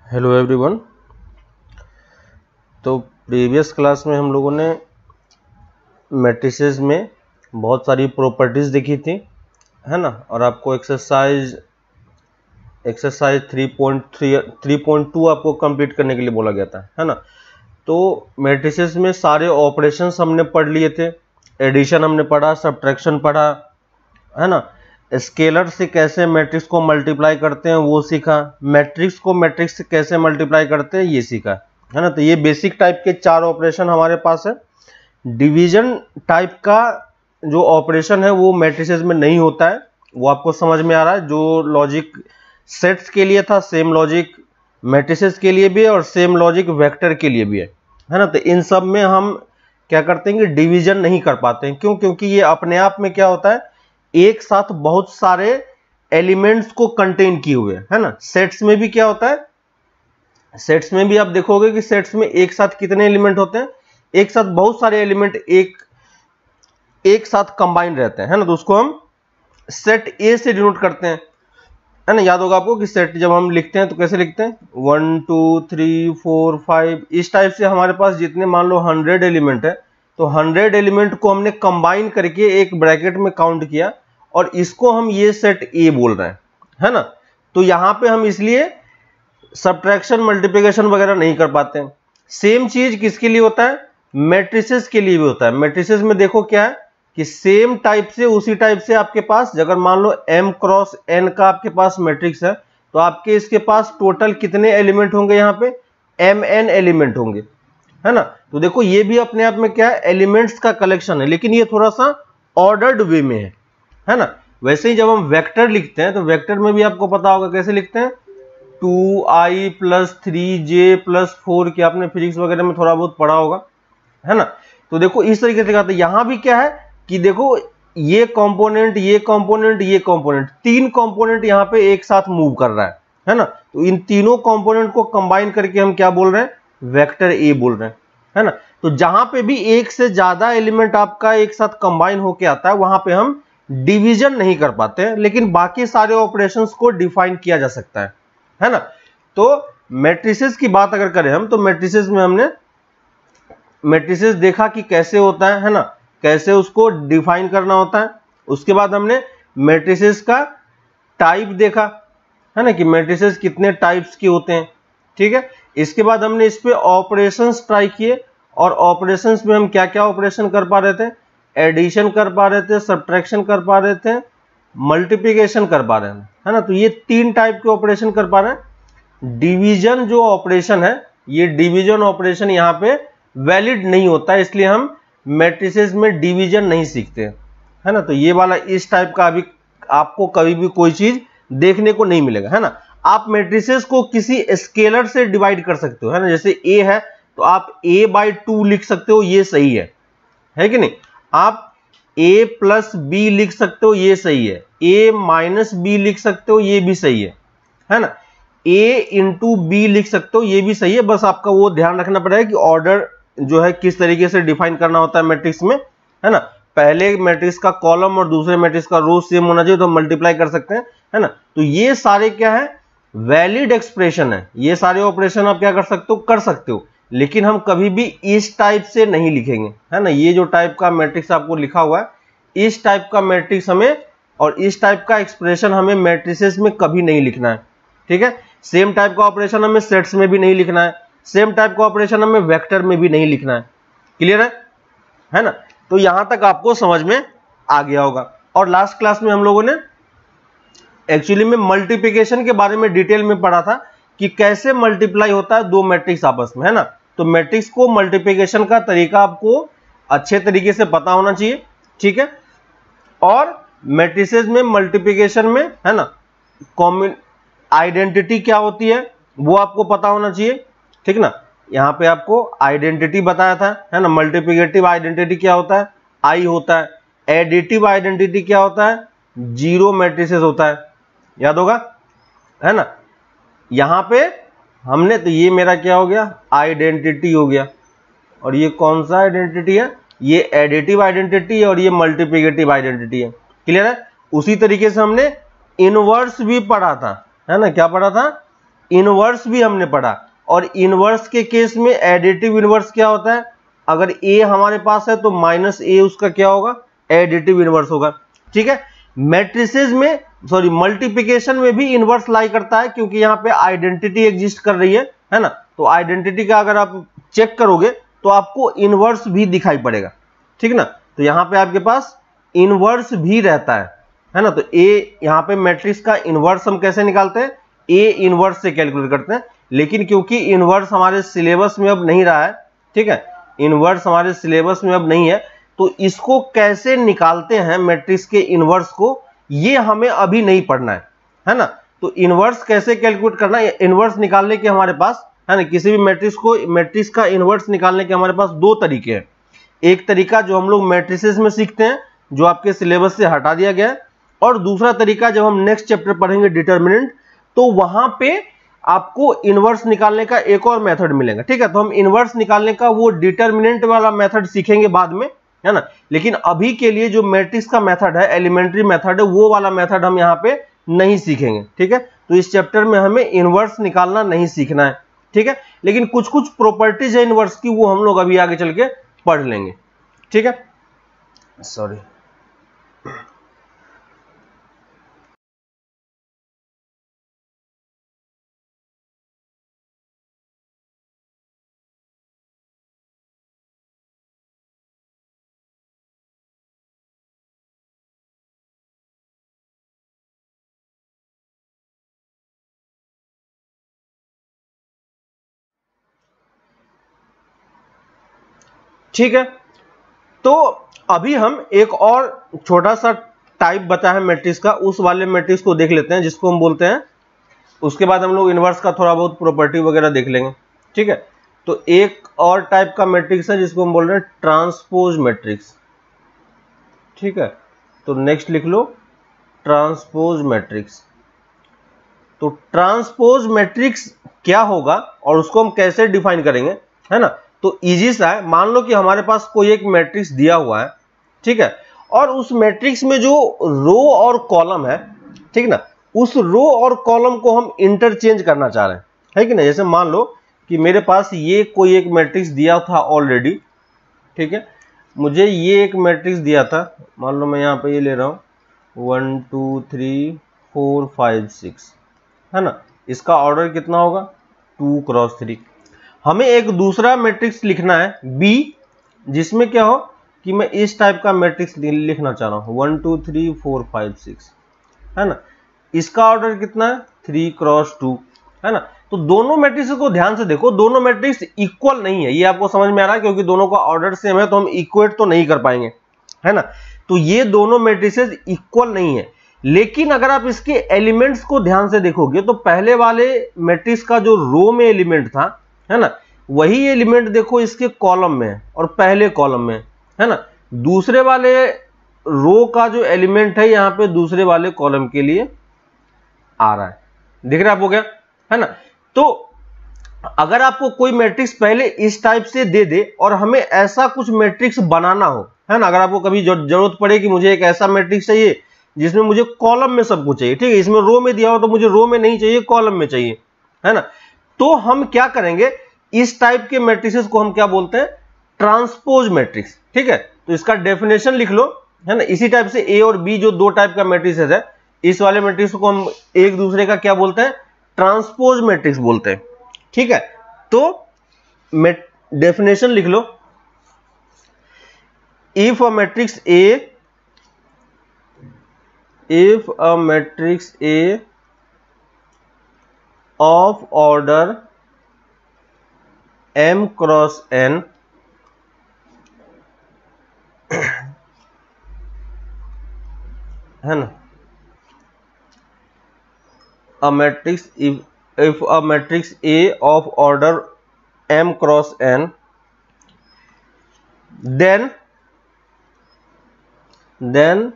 Hello everyone. तो previous class में हम लोगों ने मैट्रिसेस में बहुत सारी प्रॉपर्टीज़ देखी थी, है ना। और आपको एक्सरसाइज 3.2 आपको कंप्लीट करने के लिए बोला गया था, है ना। तो मैट्रिसेस में सारे ऑपरेशंस हमने पढ़ लिए थे, एडिशन हमने पढ़ा, सब्ट्रैक्शन पढ़ा, है ना। स्केलर से कैसे मैट्रिक्स को मल्टीप्लाई करते हैं वो सीखा, मैट्रिक्स को मैट्रिक्स से कैसे मल्टीप्लाई करते हैं ये सीखा, है ना। तो ये बेसिक टाइप के 4 ऑपरेशन हमारे पास है। डिवीजन टाइप का जो ऑपरेशन है वो मैट्रिसेस में नहीं होता है, वो आपको समझ में आ रहा है। जो लॉजिक सेट्स के लिए था सेम लॉजिक मैट्रिसेस के लिए भी है और सेम लॉजिक वेक्टर के लिए भी है ना। तो इन सब में हम क्या करते हैं कि डिवीजन नहीं कर पाते हैं। क्यों? क्योंकि ये अपने आप में क्या होता है, एक साथ बहुत सारे एलिमेंट्स को कंटेन किए हुए, है ना। सेट्स में भी क्या होता है, सेट्स में भी आप देखोगे कि सेट्स में एक साथ कितने एलिमेंट होते हैं, एक साथ बहुत सारे एलिमेंट एक साथ कंबाइन रहते हैं, है ना। तो उसको हम सेट ए से डिनोट करते हैं, है ना। याद होगा आपको कि सेट जब हम लिखते हैं तो कैसे लिखते हैं, 1 2 3 4 5 इस टाइप से। हमारे पास जितने मान लो 100 एलिमेंट है तो 100 एलिमेंट को हमने कंबाइन करके एक ब्रैकेट में काउंट किया और इसको हम ये सेट ए बोल रहे हैं, है ना। तो यहां पे हम इसलिए सब्ट्रैक्शन मल्टीप्लिकेशन वगैरह नहीं कर पाते हैं। सेम चीज किसके लिए होता है, मैट्रिसेस के लिए भी होता है। मैट्रिसेस में देखो क्या है कि सेम टाइप से उसी टाइप से आपके पास अगर मान लो m क्रॉस n का आपके पास मैट्रिक्स है तो आपके इसके पास टोटल कितने एलिमेंट होंगे, यहाँ पे mn एलिमेंट होंगे, है ना। तो देखो ये भी अपने आप में क्या है, एलिमेंट्स का कलेक्शन है, लेकिन ये थोड़ा सा ऑर्डर्ड वे में है ना। वैसे ही जब हम वेक्टर लिखते हैं तो वेक्टर में भी आपको पता होगा कैसे लिखते हैं, 2i + 3j + 4 की आपने फिजिक्स वगैरह में थोड़ा बहुत पढ़ा होगा, है ना। तो देखो इस तरीके से कहते हैं। यहां भी क्या है कि देखो ये कंपोनेंट ये कंपोनेंट ये कंपोनेंट, 3 कंपोनेंट यहां पे एक साथ मूव कर रहा है ना। तो इन तीनों कंपोनेंट को कंबाइन करके हम क्या बोल रहे हैं, वेक्टर ए बोल रहे हैं, है ना। तो जहां पे भी एक से ज्यादा एलिमेंट आपका एक साथ कंबाइन होके आता है वहां पे हम डिवीजन नहीं कर पाते हैं, लेकिन बाकी सारे ऑपरेशंस को डिफाइन किया जा सकता है ना। तो मैट्रिसेस की बात अगर करें हम तो मैट्रिसेस में हमने मैट्रिसेस देखा कि कैसे होता है ना, कैसे उसको डिफाइन करना होता है। उसके बाद हमने मैट्रिसेस का टाइप देखा, है ना, कि मैट्रिसेस कितने टाइप्स के होते हैं, ठीक है। इसके बाद हमने इस पे ऑपरेशंस ट्राई किए और ऑपरेशंस में हम क्या क्या ऑपरेशन कर पा रहे थे, एडिशन कर पा रहे थे, सब्ट्रैक्शन कर पा रहे थे, मल्टीप्लिकेशन कर पा रहे हैं, है ना। तो ये 3 टाइप के ऑपरेशन कर पा रहे हैं। डिवीजन जो ऑपरेशन है, ये डिवीजन ऑपरेशन यहाँ पे वैलिड नहीं होता है, इसलिए हम मैट्रिसेस में डिवीजन नहीं सीखते, है ना। तो ये वाला इस टाइप का अभी आपको कभी भी कोई चीज देखने को नहीं मिलेगा, है ना। आप मैट्रिसेस को किसी स्केलर से डिवाइड कर सकते हो, है ना। जैसे a है तो आप a/2 लिख सकते हो, ये सही है कि नहीं। आप a + b लिख सकते हो, ये सही है। a - b लिख सकते हो, ये भी सही है ना। a × b लिख सकते हो, ये भी सही है। बस आपका वो ध्यान रखना पड़ेगा कि ऑर्डर जो है किस तरीके से डिफाइन करना होता है मैट्रिक्स में, है ना। पहले मैट्रिक्स का कॉलम और दूसरे मैट्रिक्स का रो सेम होना चाहिए तो हम मल्टीप्लाई कर सकते हैं, है ना। तो ये सारे क्या है, वैलिड एक्सप्रेशन है। ये सारे ऑपरेशन आप क्या कर सकते हो, लेकिन हम कभी भी इस टाइप से नहीं लिखेंगे, है ना। ये जो टाइप का मैट्रिक्स आपको लिखा हुआ है, इस टाइप का मैट्रिक्स हमें और इस टाइप का एक्सप्रेशन हमें मैट्रिसेस में कभी नहीं लिखना है, ठीक है। सेम टाइप का ऑपरेशन हमें सेट्स में भी नहीं लिखना है, सेम टाइप का ऑपरेशन हमें वेक्टर में भी नहीं लिखना है। क्लियर है ना। तो यहां तक आपको समझ में आ गया होगा। और लास्ट क्लास में हम लोगों ने एक्चुअली में मल्टीप्लिकेशन के बारे में डिटेल में पढ़ा था कि कैसे मल्टीप्लाई होता है 2 मैट्रिक्स आपस में, है ना। तो मैट्रिक्स को मल्टीप्लिकेशन का तरीका आपको अच्छे तरीके से पता होना चाहिए, ठीक है। और मैट्रिसेस में मल्टीप्लिकेशन में, है ना, कॉमन आइडेंटिटी क्या होती है वो आपको पता होना चाहिए, ठीक ना। यहां पे आपको आइडेंटिटी बताया था, है ना। मल्टीप्लिकेटिव आइडेंटिटी क्या होता है, आई होता है। एडिटिव आइडेंटिटी क्या होता है, 0 मैट्रिसेस होता है, याद होगा, है ना। यहां पे हमने तो ये मेरा क्या हो गया, आइडेंटिटी हो गया। और ये कौन सा आइडेंटिटी है, ये एडिटिव आइडेंटिटी है और ये मल्टीप्लिकेटिव आइडेंटिटी है। क्लियर है। उसी तरीके से हमने इनवर्स भी पढ़ा था, है ना। क्या पढ़ा था, इनवर्स भी हमने पढ़ा, और इनवर्स के केस में एडिटिव इनवर्स क्या होता है, अगर ए हमारे पास है तो माइनस ए उसका क्या होगा, एडिटिव इनवर्स होगा। ठीक है, मैट्रिसेस में सॉरी मल्टीप्लिकेशन में भी इनवर्स लाई करता है, क्योंकि यहाँ पे आइडेंटिटी एग्जिस्ट कर रही है ना, तो आइडेंटिटी का अगर आप चेक करोगे तो आपको इनवर्स भी दिखाई पड़ेगा। ठीक ना, तो यहाँ पे आपके पास इनवर्स भी रहता है ना, तो ए यहाँ पे मैट्रिक्स का इनवर्स हम कैसे निकालते हैं, ए इनवर्स से कैलकुलेट करते हैं, लेकिन क्योंकि इनवर्स हमारे सिलेबस में अब नहीं रहा है, ठीक है, इनवर्स हमारे सिलेबस में अब नहीं है, तो इसको कैसे निकालते हैं मैट्रिक्स के इनवर्स को, ये हमें अभी नहीं पढ़ना है ना। तो इनवर्स कैसे कैलकुलेट करना है, इनवर्स निकालने के हमारे पास है ना, किसी भी मैट्रिक्स का इनवर्स निकालने के हमारे पास दो तरीके हैं। एक तरीका जो हम लोग मैट्रिसेस में सीखते हैं, जो आपके सिलेबस से हटा दिया गया है, और दूसरा तरीका जब हम नेक्स्ट चैप्टर पढ़ेंगे डिटर्मिनेंट, तो वहां पे आपको इनवर्स निकालने का एक और मेथड मिलेगा। ठीक है, तो हम इनवर्स निकालने का वो डिटर्मिनेंट वाला मेथड सीखेंगे बाद में, है ना, लेकिन अभी के लिए जो मैट्रिक्स का मेथड है, एलिमेंट्री मेथड है, वो वाला मेथड हम यहाँ पे नहीं सीखेंगे। ठीक है, तो इस चैप्टर में हमें इनवर्स निकालना नहीं सीखना है। ठीक है, लेकिन कुछ कुछ प्रॉपर्टीज है इनवर्स की, वो हम लोग अभी आगे चल के पढ़ लेंगे। ठीक है, सॉरी, ठीक है। तो अभी हम एक और छोटा सा टाइप बता है मैट्रिक्स का, उस वाले मैट्रिक्स को देख लेते हैं जिसको हम बोलते हैं, उसके बाद हम लोग इनवर्स का थोड़ा बहुत प्रॉपर्टी वगैरह देख लेंगे। ठीक है, तो एक और टाइप का मैट्रिक्स है जिसको हम बोल रहे हैं ट्रांसपोज मैट्रिक्स। ठीक है, तो नेक्स्ट लिख लो ट्रांसपोज मैट्रिक्स। तो ट्रांसपोज मैट्रिक्स क्या होगा और उसको हम कैसे डिफाइन करेंगे, है ना, तो इजी सा है। मान लो कि हमारे पास कोई एक मैट्रिक्स दिया हुआ है, ठीक है, और उस मैट्रिक्स में जो रो और कॉलम है, ठीक ना, उस रो और कॉलम को हम इंटरचेंज करना चाह रहे हैं, है कि नहीं। जैसे मान लो कि मेरे पास ये कोई एक मैट्रिक्स दिया था ऑलरेडी, ठीक है, मुझे ये एक मैट्रिक्स दिया था, मान लो मैं यहाँ पे ये ले रहा हूँ 1 2 3 4 5 6, है ना, इसका ऑर्डर कितना होगा 2 क्रॉस 3। हमें एक दूसरा मैट्रिक्स लिखना है B, जिसमें क्या हो कि मैं इस टाइप का मैट्रिक्स लिखना चाह रहा हूँ 1 2 3 4 5 6, है ना, इसका ऑर्डर कितना है 3 क्रॉस 2, है ना। तो दोनों मैट्रिक्स को ध्यान से देखो, दोनों मैट्रिक्स इक्वल नहीं है, ये आपको समझ में आ रहा है, क्योंकि दोनों का ऑर्डर सेम है तो हम इक्वेट तो नहीं कर पाएंगे, है ना। तो ये दोनों मैट्रिसेस इक्वल नहीं है, लेकिन अगर आप इसके एलिमेंट्स को ध्यान से देखोगे तो पहले वाले मैट्रिक्स का जो रो में एलिमेंट था, है ना, वही एलिमेंट देखो इसके कॉलम में और पहले कॉलम में, है ना। दूसरे वाले रो का जो एलिमेंट है यहाँ पे दूसरे वाले कॉलम के लिए आ रहा है, दिख रहा है आपको क्या, है ना। तो अगर आपको कोई मैट्रिक्स पहले इस टाइप से दे दे और हमें ऐसा कुछ मैट्रिक्स बनाना हो, है ना, अगर आपको कभी जरूरत पड़े कि मुझे एक ऐसा मैट्रिक्स चाहिए जिसमें मुझे कॉलम में सब कुछ चाहिए, ठीक है, इसमें रो में दिया हो तो मुझे रो में नहीं चाहिए, कॉलम में चाहिए, है ना, तो हम क्या करेंगे, इस टाइप के मैट्रिक्सेस को हम क्या बोलते हैं, ट्रांसपोज मैट्रिक्स। ठीक है, तो इसका डेफिनेशन लिख लो, है ना। इसी टाइप से ए और बी जो दो टाइप का मैट्रिक्सेस है, इस वाले मैट्रिक्स को हम एक दूसरे का क्या बोलते हैं, ट्रांसपोज मैट्रिक्स बोलते हैं। ठीक है, तो डेफिनेशन लिख लो, if a matrix A, if a matrix A of order m cross n है ना, a matrix if a matrix A of order m cross n, then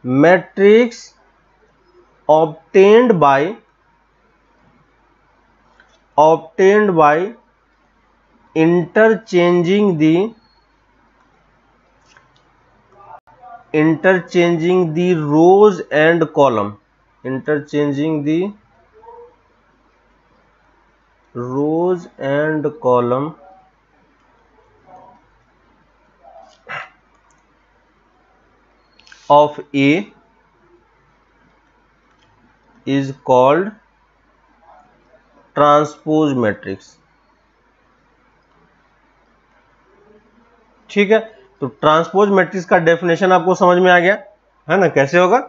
matrix obtained by interchanging the rows and column, interchanging the rows and column of A is called transpose matrix. ठीक है, तो transpose matrix का definition आपको समझ में आ गया है ना, कैसे होगा।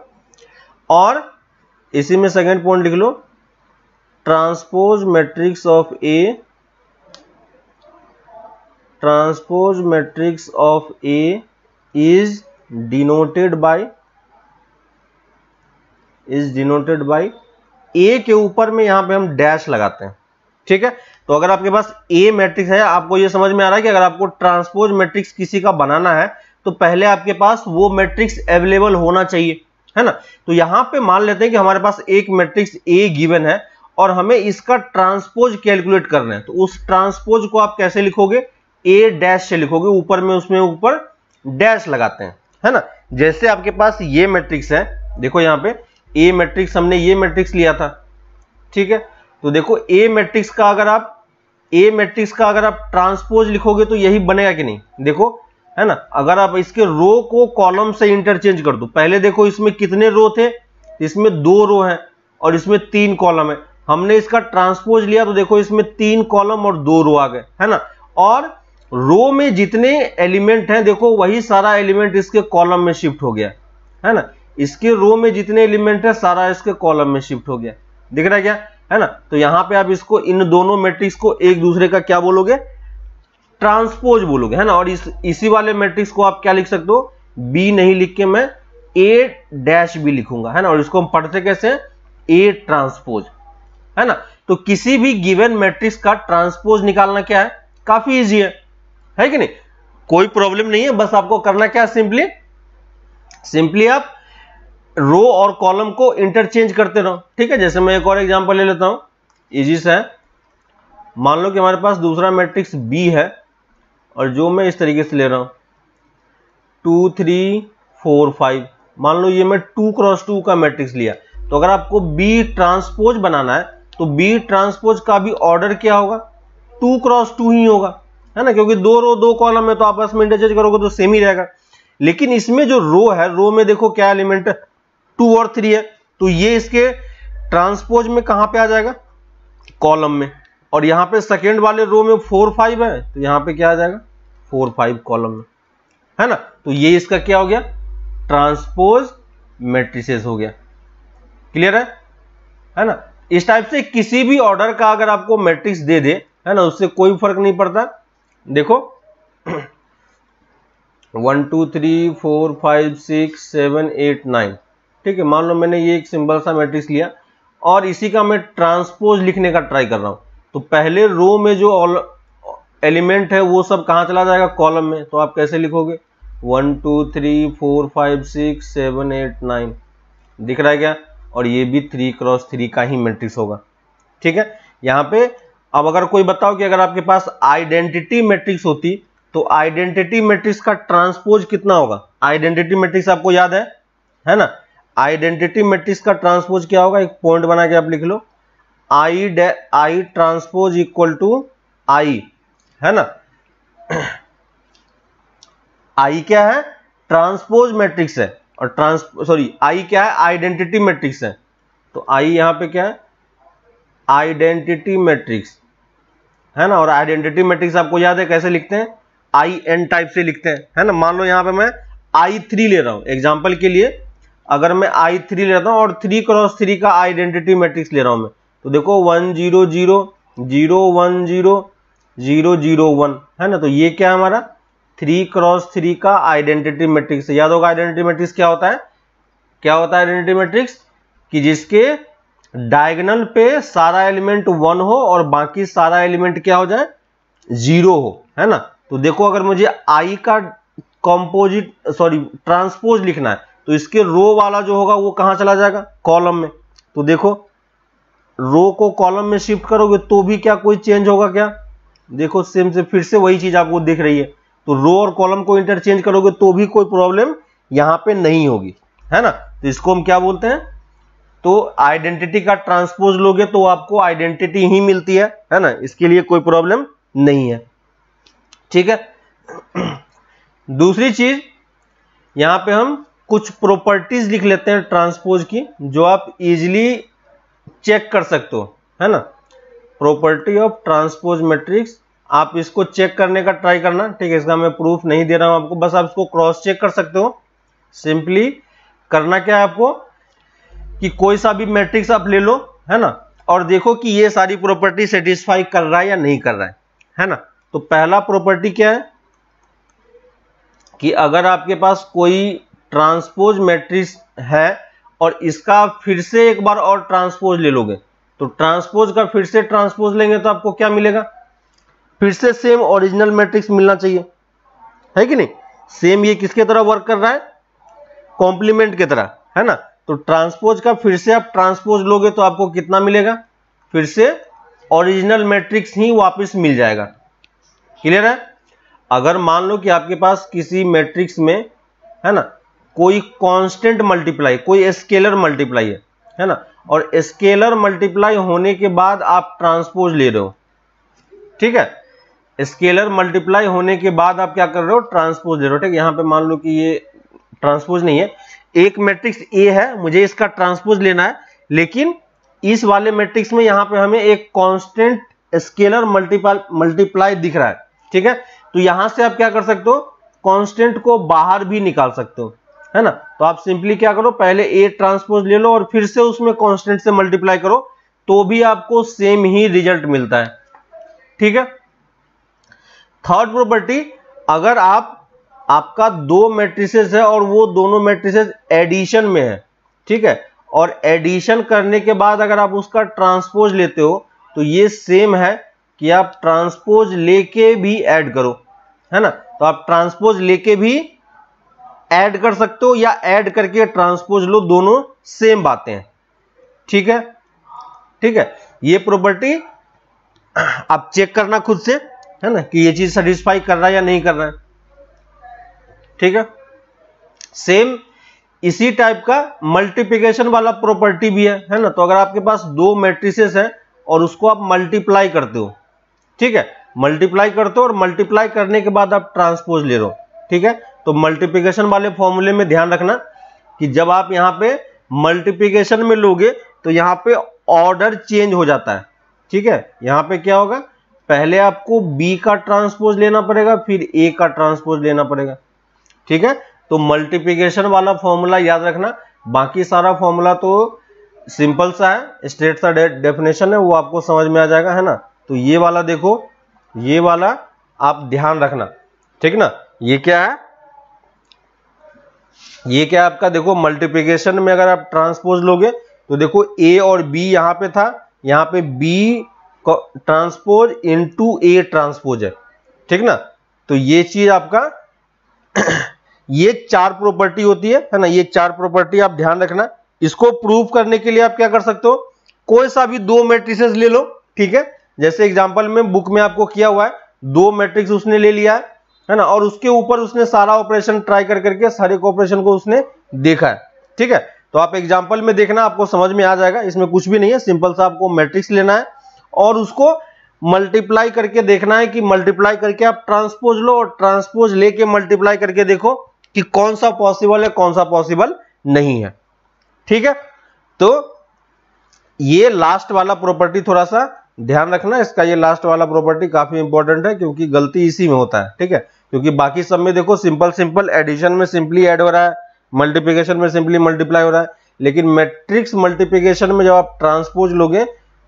और इसी में सेकंड पॉइंट लिख लो, transpose matrix of A, transpose matrix of A is denoted by A के ऊपर में यहां पे हम डैश लगाते हैं। ठीक है, तो अगर आपके पास ए मैट्रिक्स है, आपको ये समझ में आ रहा है कि अगर आपको ट्रांसपोज मैट्रिक्स किसी का बनाना है तो पहले आपके पास वो मैट्रिक्स अवेलेबल होना चाहिए, है ना। तो यहां पे मान लेते हैं कि हमारे पास एक मैट्रिक्स ए गिवन है और हमें इसका ट्रांसपोज कैलकुलेट करना है। तो उस ट्रांसपोज को आप कैसे लिखोगे, ए डैश से लिखोगे, ऊपर में उसमें ऊपर डैश लगाते हैं, है ना। जैसे आपके पास ये मैट्रिक्स है, देखो यहां पे ए मैट्रिक्स, हमने ये मैट्रिक्स लिया था। ठीक है, तो देखो ए मैट्रिक्स का अगर आप ट्रांसपोज लिखोगे तो यही बनेगा कि नहीं, देखो, है ना। अगर आप इसके रो को कॉलम से इंटरचेंज कर दो, पहले देखो इसमें कितने रो थे, इसमें 2 रो हैं और इसमें 3 कॉलम है। हमने इसका ट्रांसपोज लिया तो देखो इसमें 3 कॉलम और 2 रो आ गए, है ना। और रो में जितने एलिमेंट हैं, देखो वही सारा एलिमेंट इसके कॉलम में शिफ्ट हो गया, है ना। इसके रो में जितने एलिमेंट है सारा इसके कॉलम में शिफ्ट हो गया, दिख रहा है क्या, है ना। तो यहां पे आप इसको, इन दोनों मैट्रिक्स को एक दूसरे का क्या बोलोगे, ट्रांसपोज बोलोगे, है ना। और इसी वाले मैट्रिक्स को आप क्या लिख सकते हो, बी नहीं लिख के मैं ए डैश बी लिखूंगा, है ना। और इसको हम पढ़ते कैसे हैं, ए ट्रांसपोज, है ना। तो किसी भी गिवन मैट्रिक्स का ट्रांसपोज निकालना क्या है, काफी इजी है कि नहीं, कोई प्रॉब्लम नहीं है। बस आपको करना क्या है, सिंपली आप रो और कॉलम को इंटरचेंज करते रहो। ठीक है, जैसे मैं एक और एग्जांपल ले लेता हूं, इजी सा है। मान लो कि हमारे पास दूसरा मैट्रिक्स बी है और जो मैं इस तरीके से ले रहा हूं 2 3 4 5, मान लो ये मैं 2 क्रॉस 2 का मैट्रिक्स लिया। तो अगर आपको बी ट्रांसपोज बनाना है तो बी ट्रांसपोज का भी ऑर्डर क्या होगा, 2 क्रॉस 2 ही होगा, है ना, क्योंकि 2 रो 2 कॉलम है तो आपस में इंटरचेंज करोगे तो सेम ही रहेगा। लेकिन इसमें जो रो है, रो में देखो क्या एलिमेंट है, 2 और 3 है, तो ये इसके ट्रांसपोज में कहां पे आ जाएगा, कॉलम में। और यहां पे सेकेंड वाले रो में 4 5 है तो यहां पे क्या आ जाएगा, 4 5 कॉलम में, है ना। तो ये इसका क्या हो गया, ट्रांसपोज मैट्रिसेस हो गया। क्लियर है ना। इस टाइप से किसी भी ऑर्डर का अगर आपको मैट्रिक्स दे दे, है ना, उससे कोई फर्क नहीं पड़ता। देखो 1 2 3 4 5 6 7 8 9, ठीक है। मान लो मैंने ये एक सिंपल सा मैट्रिक्स लिया और इसी का मैं ट्रांसपोज लिखने का ट्राई कर रहा हूं। तो पहले रो में जो एलिमेंट है वो सब कहां चला जाएगा, कॉलम में। तो आप कैसे लिखोगे, 1 2 3 4 5 6 7 8 9, दिख रहा है क्या। और ये भी 3 क्रॉस 3 का ही मैट्रिक्स होगा। ठीक है, यहां पे अब अगर कोई बताओ कि अगर आपके पास आइडेंटिटी मैट्रिक्स होती तो आइडेंटिटी मैट्रिक्स का ट्रांसपोज कितना होगा। आइडेंटिटी मैट्रिक्स आपको याद है ना। आइडेंटिटी मैट्रिक्स का ट्रांसपोज क्या होगा, एक पॉइंट बना के आप लिख लो, आई ट्रांसपोज इक्वल टू आई, है ना। आई क्या है, ट्रांसपोज मैट्रिक्स है, और आई क्या है, आइडेंटिटी मैट्रिक्स है। तो आई यहां पे क्या है, आइडेंटिटी मैट्रिक्स, है ना। और आइडेंटिटी मैट्रिक्स आपको याद है कैसे लिखते हैं, आई एन टाइप से लिखते हैं, है ना। मान लो यहां पे मैं I3 ले रहा हूं एग्जांपल के लिए, अगर मैं I3 लेता हूं और 3 क्रॉस 3 का आइडेंटिटी मैट्रिक्स ले रहा हूं मैं, तो देखो 1 0 0 0 1 0 0 0 1, है ना। तो ये क्या है हमारा 3 क्रॉस 3 का आइडेंटिटी मैट्रिक्स। याद होगा आइडेंटिटी मैट्रिक्स क्या होता है, आइडेंटिटी मैट्रिक्स कि जिसके डायगोनल पे सारा एलिमेंट 1 हो और बाकी सारा एलिमेंट क्या हो जाए, 0 हो, है ना। तो देखो अगर मुझे आई का ट्रांसपोज लिखना है तो इसके रो वाला जो होगा वो कहां चला जाएगा, कॉलम में। तो देखो रो को कॉलम में शिफ्ट करोगे तो भी क्या कोई चेंज होगा क्या, देखो सेम से फिर से वही चीज आपको दिख रही है। तो रो और कॉलम को इंटरचेंज करोगे तो भी कोई प्रॉब्लम यहां पे नहीं होगी, है ना। तो इसको हम क्या बोलते हैं, तो आइडेंटिटी का ट्रांसपोज लोगे तो आपको आइडेंटिटी ही मिलती है ना, इसके लिए कोई प्रॉब्लम नहीं है। ठीक है। दूसरी चीज यहां पे हम कुछ प्रॉपर्टीज लिख लेते हैं ट्रांसपोज की, जो आप इजीली चेक कर सकते हो, है ना। प्रॉपर्टी ऑफ ट्रांसपोज मैट्रिक्स, आप इसको चेक करने का ट्राई करना। ठीक है, इसका मैं प्रूफ नहीं दे रहा हूं आपको, बस आप इसको क्रॉस चेक कर सकते हो। सिंपली करना क्या है आपको कि कोई सा भी मैट्रिक्स आप ले लो, है ना, और देखो कि ये सारी प्रॉपर्टी सेटिस्फाई कर रहा है या नहीं कर रहा है ना। तो पहला प्रॉपर्टी क्या है कि अगर आपके पास कोई ट्रांसपोज मैट्रिक्स है और इसका आप फिर से एक बार और ट्रांसपोज ले लोगे, तो ट्रांसपोज का फिर से ट्रांसपोज लेंगे तो आपको क्या मिलेगा, फिर से सेम ओरिजिनल मैट्रिक्स मिलना चाहिए, है कि नहीं। सेम ये किसके तरह वर्क कर रहा है, कॉम्प्लीमेंट की तरह, है ना। तो ट्रांसपोज का फिर से आप ट्रांसपोज लोगे तो आपको कितना मिलेगा, फिर से ओरिजिनल मैट्रिक्स ही वापस मिल जाएगा। क्लियर है। अगर मान लो कि आपके पास किसी मैट्रिक्स में, है ना, कोई कांस्टेंट मल्टीप्लाई, कोई स्केलर मल्टीप्लाई है ना, और स्केलर मल्टीप्लाई होने के बाद आप ट्रांसपोज ले रहे हो। ठीक है, स्केलर मल्टीप्लाई होने के बाद आप क्या कर रहे हो, ट्रांसपोज ले रहे हो। ठीक है, यहां पे मान लो कि ये ट्रांसपोज नहीं है, एक मैट्रिक्स ए है, मुझे इसका ट्रांसपोज लेना है, लेकिन इस वाले मैट्रिक्स में यहां पे हमें एक कांस्टेंट स्केलर मल्टीप्लाई दिख रहा है। ठीक है, तो यहां से आप क्या कर सकते हो, कांस्टेंट को बाहर भी निकाल सकते हो, है ना। तो आप सिंपली क्या करो, पहले ए ट्रांसपोज ले लो और फिर से उसमें कांस्टेंट से मल्टीप्लाई करो, तो भी आपको सेम ही रिजल्ट मिलता है। ठीक है। थर्ड प्रॉपर्टी, अगर आपका दो मैट्रिसेस है और वो दोनों मैट्रिसेस एडिशन में है, ठीक है, और एडिशन करने के बाद अगर आप उसका ट्रांसपोज लेते हो तो ये सेम है कि आप ट्रांसपोज लेके भी ऐड करो, है ना। तो आप ट्रांसपोज लेके भी ऐड कर सकते हो या ऐड करके ट्रांसपोज लो, दोनों सेम बातें हैं। ठीक है। ठीक है, ये प्रॉपर्टी आप चेक करना खुद से, है ना, कि ये चीज सेटिस्फाई कर रहा है या नहीं कर रहा है। ठीक है। सेम इसी टाइप का मल्टीप्लिकेशन वाला प्रॉपर्टी भी है ना। तो अगर आपके पास दो मैट्रिसेस हैं और उसको आप मल्टीप्लाई करते हो, ठीक है, मल्टीप्लाई करते हो और मल्टीप्लाई करने के बाद आप ट्रांसपोज ले रहे हो, ठीक है, तो मल्टीप्लिकेशन वाले फॉर्मूले में ध्यान रखना कि जब आप यहां पे मल्टीप्लिकेशन में लोगे तो यहां पे ऑर्डर चेंज हो जाता है। ठीक है, यहां पे क्या होगा, पहले आपको बी का ट्रांसपोज लेना पड़ेगा, फिर ए का ट्रांसपोज लेना पड़ेगा। ठीक है, तो मल्टीप्लिकेशन वाला फॉर्मूला याद रखना, बाकी सारा फॉर्मूला तो सिंपल सा है, स्ट्रेट सा डेफिनेशन है, वो आपको समझ में आ जाएगा, है ना। तो ये वाला देखो, ये वाला आप ध्यान रखना, ठीक ना। ये क्या है, ये क्या है आपका, देखो मल्टीप्लिकेशन में अगर आप ट्रांसपोज लोगे तो देखो ए और बी यहां पे था, यहां पे B transpose into A transpose है, ठीक ना। तो ये चीज आपका ये चार प्रॉपर्टी होती है ना, ये चार प्रॉपर्टी आप ध्यान रखना। इसको प्रूव करने के लिए आप क्या कर सकते हो, कोई सा भी दो मैट्रिसेस ले लो, ठीक है, जैसे एग्जांपल में बुक में आपको किया हुआ है, दो मैट्रिक्स उसने ले लिया है ना, और उसके ऊपर उसने सारा ऑपरेशन ट्राई कर करके सारे ऑपरेशन को उसने देखा है। ठीक है, तो आप एग्जांपल में देखना, आपको समझ में आ जाएगा, इसमें कुछ भी नहीं है, सिंपल सा आपको मैट्रिक्स लेना है और उसको मल्टीप्लाई करके देखना है कि मल्टीप्लाई करके आप ट्रांसपोज लो और ट्रांसपोज लेके मल्टीप्लाई करके देखो कि कौन सा पॉसिबल है, कौन सा पॉसिबल नहीं है। ठीक है, तो ये लास्ट वाला प्रॉपर्टी थोड़ा सा ध्यान रखना, इसका ये लास्ट वाला प्रॉपर्टी काफी इंपॉर्टेंट है, क्योंकि गलती इसी में होता है। ठीक है, क्योंकि बाकी सब में देखो सिंपल एडिशन में सिंपली ऐड हो रहा है, मल्टीप्लिकेशन में सिंपली मल्टीप्लाई हो रहा है, लेकिन मैट्रिक्स मल्टीप्लिकेशन में जब आप ट्रांसपोज लोगे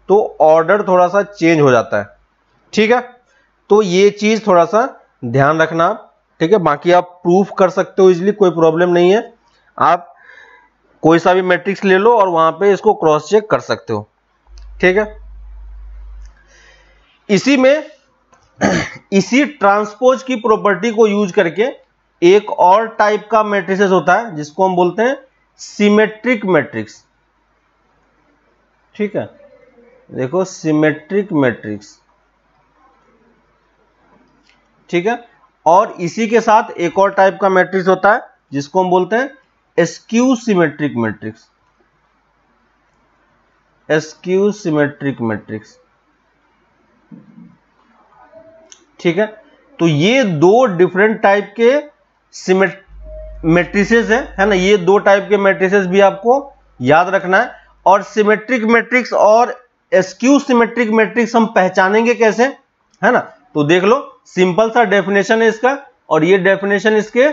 तो ऑर्डर थोड़ा सा चेंज हो जाता है। ठीक है, तो ये चीज थोड़ा सा ध्यान रखना आप। ठीक है, बाकी आप प्रूफ कर सकते हो इजीली, कोई प्रॉब्लम नहीं है, आप कोई सा भी मैट्रिक्स ले लो और वहां पे इसको क्रॉस चेक कर सकते हो। ठीक है, इसी में इसी ट्रांसपोज की प्रॉपर्टी को यूज करके एक और टाइप का मैट्रिसेस होता है जिसको हम बोलते हैं सिमेट्रिक मैट्रिक्स। ठीक है, देखो सिमेट्रिक मैट्रिक्स, ठीक है, और इसी के साथ एक और टाइप का मैट्रिक्स होता है जिसको हम बोलते हैं skew symmetric matrix. Skew symmetric matrix. ठीक है, तो ये दो डिफरेंट टाइप के मैट्रिसेस है ना, ये दो टाइप के मैट्रिसेस भी आपको याद रखना है। और सिमेट्रिक मैट्रिक्स और स्क्यू सिमेट्रिक मैट्रिक्स हम पहचानेंगे कैसे, है ना, तो देख लो, सिंपल सा डेफिनेशन है इसका, और ये डेफिनेशन इसके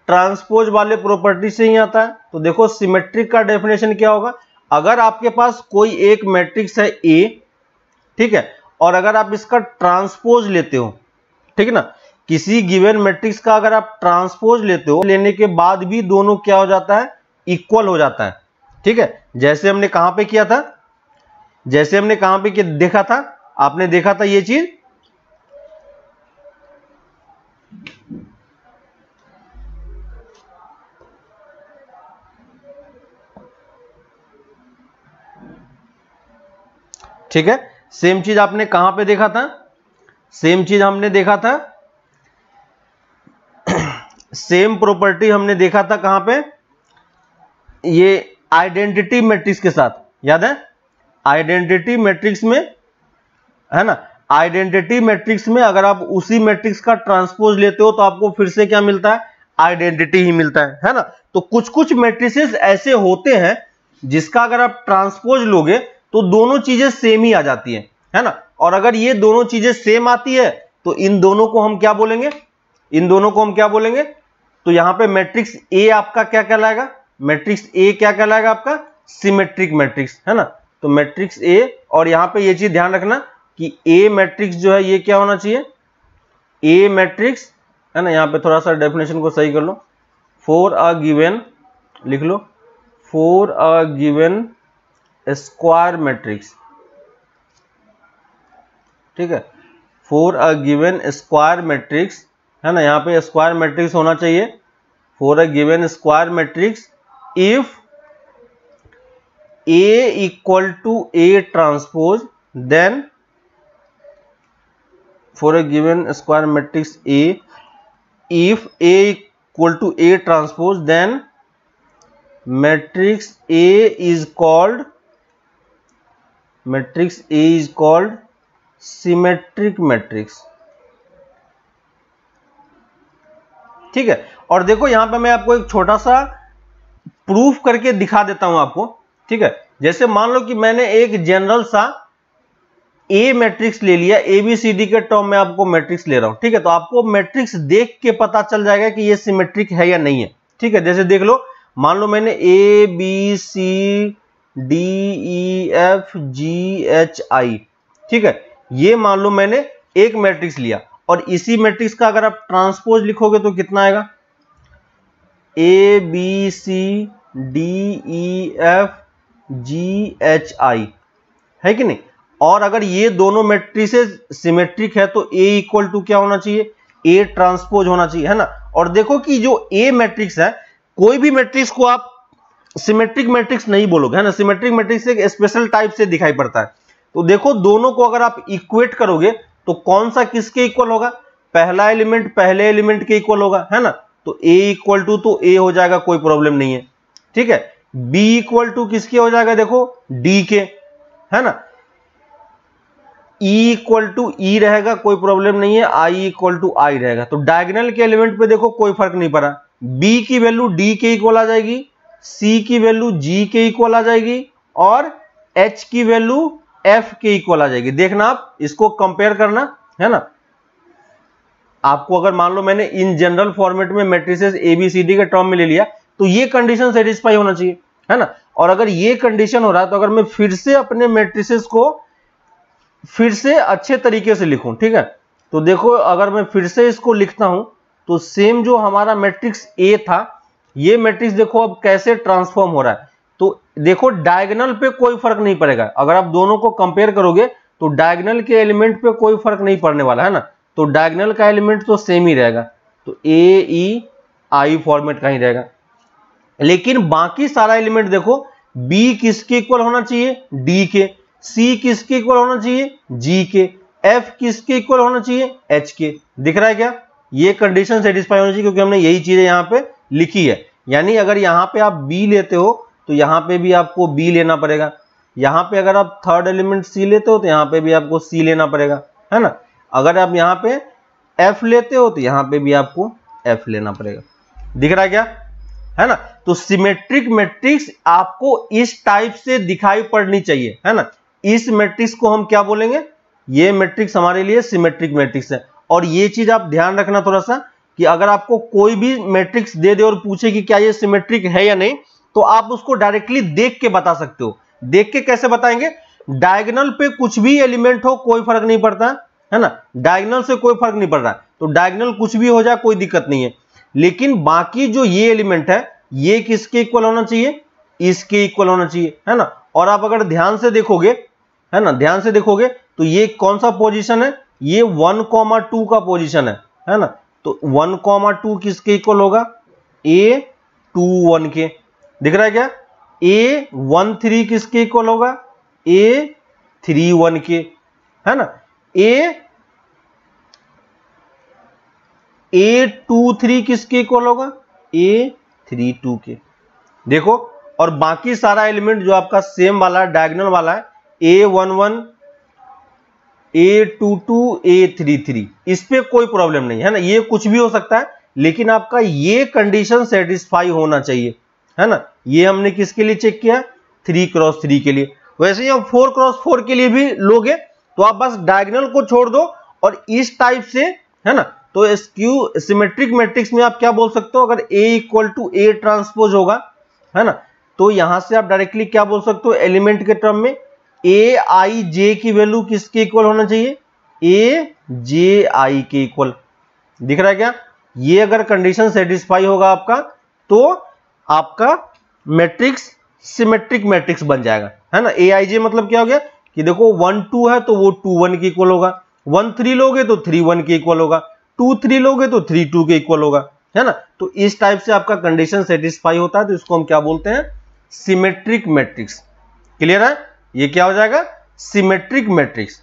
ट्रांसपोज वाले प्रॉपर्टी से ही आता है। तो देखो सिमेट्रिक का डेफिनेशन क्या होगा, अगर आपके पास कोई एक मैट्रिक्स है ए, ठीक है, और अगर आप इसका ट्रांसपोज लेते हो, ठीक है ना, किसी गिवन मैट्रिक्स का अगर आप ट्रांसपोज लेते हो, लेने के बाद भी दोनों क्या हो जाता है, इक्वल हो जाता है। ठीक है, जैसे हमने कहां पे किया था, जैसे हमने कहां पे देखा था, आपने देखा था ये चीज, ठीक है, सेम चीज आपने कहां पे देखा था, सेम चीज हमने देखा था, सेम प्रॉपर्टी हमने देखा था कहां पे, ये आइडेंटिटी मैट्रिक्स के साथ, याद है, आइडेंटिटी मैट्रिक्स में, है ना, आइडेंटिटी मैट्रिक्स में अगर आप उसी मैट्रिक्स का ट्रांसपोज लेते हो तो आपको फिर से क्या मिलता है, आइडेंटिटी ही मिलता है ना। तो कुछ कुछ मैट्रिसेस ऐसे होते हैं जिसका अगर आप ट्रांसपोज लोगे तो दोनों चीजें सेम ही आ जाती है ना, और अगर ये दोनों चीजें सेम आती है तो इन दोनों को हम क्या बोलेंगे, इन दोनों को हम क्या बोलेंगे, तो यहां पे मैट्रिक्स ए आपका क्या कहलाएगा, मैट्रिक्स ए क्या कहलाएगा आपका, सिमेट्रिक मैट्रिक्स, है ना। तो मैट्रिक्स ए, और यहां पे ये चीज ध्यान रखना कि ए मैट्रिक्स जो है ये क्या होना चाहिए, ए मैट्रिक्स, है ना, यहां पे थोड़ा सा डेफिनेशन को सही कर लो, फॉर अ गिवन, लिख लो, for a given square matrix, ठीक है, for a given square matrix, है ना, यहां पे स्क्वायर मैट्रिक्स होना चाहिए, for a given square matrix if A equal to A transpose, then for a given square matrix A, if A equal to A transpose, then matrix A is called symmetric matrix। ठीक है, और देखो यहां पे मैं आपको एक छोटा सा प्रूफ करके दिखा देता हूं आपको, ठीक है, जैसे मान लो कि मैंने एक जनरल सा ए मैट्रिक्स ले लिया, एबीसीडी के टर्म में आपको मैट्रिक्स ले रहा हूं, ठीक है, तो आपको मैट्रिक्स देख के पता चल जाएगा कि ये सिमेट्रिक है या नहीं है। ठीक है, जैसे देख लो, मान लो मैंने A B C D E F G H I, ठीक है, ये मान लो मैंने एक मैट्रिक्स लिया, और इसी मैट्रिक्स का अगर आप ट्रांसपोज लिखोगे तो कितना आएगा, A B C D E F G H I, है कि नहीं। और अगर ये दोनों मैट्रिसेस सिमेट्रिक है तो ए इक्वल टू क्या होना चाहिए, ए ट्रांसपोज होना चाहिए, है ना। और देखो कि जो ए मैट्रिक्स है, कोई भी मैट्रिक्स को आप सिमेट्रिक मैट्रिक्स नहीं बोलोगे, है ना, सिमेट्रिक मैट्रिक्स एक स्पेशल टाइप से दिखाई पड़ता है। तो देखो दोनों को अगर आप इक्वेट करोगे तो कौन सा किसके इक्वल होगा, पहला एलिमेंट पहले एलिमेंट के इक्वल होगा, है ना, तो ए इक्वल टू तो ए हो जाएगा, कोई प्रॉब्लम नहीं है। ठीक है, बी इक्वल टू किसके हो जाएगा, देखो डी के, है ना, ई इक्वल टू ई रहेगा, कोई प्रॉब्लम नहीं है, आई इक्वल टू आई रहेगा। तो डायगोनल के एलिमेंट पे देखो कोई फर्क नहीं पड़ा, बी की वैल्यू डी के इक्वल आ जाएगी, सी की वैल्यू जी के इक्वल आ जाएगी, और एच की वैल्यू एफ के इक्वल आ जाएगी। देखना आप इसको कंपेयर करना, है ना, आपको अगर मान लो मैंने इन जनरल फॉर्मेट में मैट्रिसेस एबीसीडी के टर्म में ले लिया तो ये कंडीशन सेटिस्फाई होना चाहिए, है ना। और अगर ये कंडीशन हो रहा है तो अगर मैं फिर से अपने मैट्रिसेस को फिर से अच्छे तरीके से लिखूं, ठीक है, तो देखो अगर मैं फिर से इसको लिखता हूं तो सेम जो हमारा मैट्रिक्स ए था, ये मैट्रिक्स देखो अब कैसे ट्रांसफॉर्म हो रहा है। तो देखो डायगोनल पे कोई फर्क नहीं पड़ेगा, अगर आप दोनों को कंपेयर करोगे तो डायगोनल के एलिमेंट पे कोई फर्क नहीं पड़ने वाला, है ना, तो डायगोनल का एलिमेंट तो सेम ही रहेगा, तो ए ई आई फॉर्मेट का ही रहेगा। लेकिन बाकी सारा एलिमेंट देखो, बी किसके इक्वल होना चाहिए, डी के, सी किसके इक्वल होना चाहिए, जी के, एफ किसके इक्वल होना चाहिए, एच के। दिख रहा है क्या, ये कंडीशन सेटिस्फाई होनी चाहिए क्योंकि हमने यही चीजें यहां पे लिखी है। यानी अगर यहां पे आप बी लेते हो तो यहां पे भी आपको बी लेना पड़ेगा, यहाँ पे अगर आप थर्ड एलिमेंट सी लेते हो तो यहाँ पे भी आपको सी लेना पड़ेगा, है ना। अगर आप यहाँ पे एफ लेते हो तो यहाँ पे भी आपको एफ लेना पड़ेगा। दिख रहा है क्या, है ना। तो सिमेट्रिक मैट्रिक्स आपको इस टाइप से दिखाई पड़नी चाहिए, है ना। इस मैट्रिक्स को हम क्या बोलेंगे, ये मैट्रिक्स हमारे लिए सिमेट्रिक मैट्रिक्स है। और ये चीज आप ध्यान रखना थोड़ा सा कि अगर आपको कोई भी मैट्रिक्स दे दे और पूछे कि क्या ये सिमेट्रिक है या नहीं, तो आप उसको डायरेक्टली देख के बता सकते हो। देख के कैसे बताएंगे, डायगोनल पे कुछ भी एलिमेंट हो कोई फर्क नहीं पड़ता, है ना। डायगोनल से कोई फर्क नहीं पड़ रहा है, तो डायगोनल कुछ भी हो जाए कोई दिक्कत नहीं है। लेकिन बाकी जो ये एलिमेंट है ये किसके इक्वल होना चाहिए, इसके इक्वल होना चाहिए, है ना। और आप अगर ध्यान से देखोगे, है ना, ध्यान से देखोगे तो ये कौन सा पोजीशन है, ये 1,2 का पोजीशन है ना। तो 1,2 किसके इक्वल होगा, A21 के। दिख रहा है क्या, A13 किसके इक्वल होगा, A31 के, है ना। A23 किसके इक्वल होगा, A32 के। देखो, और बाकी सारा एलिमेंट जो आपका सेम वाला है, डायगोनल वाला है, A11, A22, A33, इस पे कोई प्रॉब्लम नहीं है ना, ये कुछ भी हो सकता है, लेकिन आपका ये कंडीशन सेटिस्फाई होना चाहिए, है ना। ये हमने किसके लिए चेक किया, 3x3 के लिए। वैसे ही हम 4x4 के लिए भी लोगे तो आप बस डायगोनल को छोड़ दो और इस टाइप से, है ना। तो स्क्यू सिमेट्रिक मैट्रिक्स में आप क्या बोल सकते हो, अगर A equal to A transpose होगा, है ना, तो यहां से आप डायरेक्टली क्या बोल सकते हो, एलिमेंट के टर्म में Aij की वैल्यू किसके इक्वल होना चाहिए, Aj के इक्वल। दिख रहा है क्या, ये अगर कंडीशन सेटिस्फाई होगा आपका तो आपका मैट्रिक्स सिमेट्रिक मैट्रिक्स बन जाएगा, है ना। Aij मतलब क्या हो गया कि देखो 1 2 है तो वो 2 1 के इक्वल होगा, 1 3 लोगे तो 3 1 के इक्वल होगा, 2 3 लोगे तो 3 2 के इक्वल होगा, है ना। तो इस टाइप से आपका कंडीशन सेटिस्फाई होता है, तो इसको हम क्या बोलते हैं, सिमेट्रिक मैट्रिक्स। क्लियर है, ये क्या हो जाएगा, सिमेट्रिक मैट्रिक्स।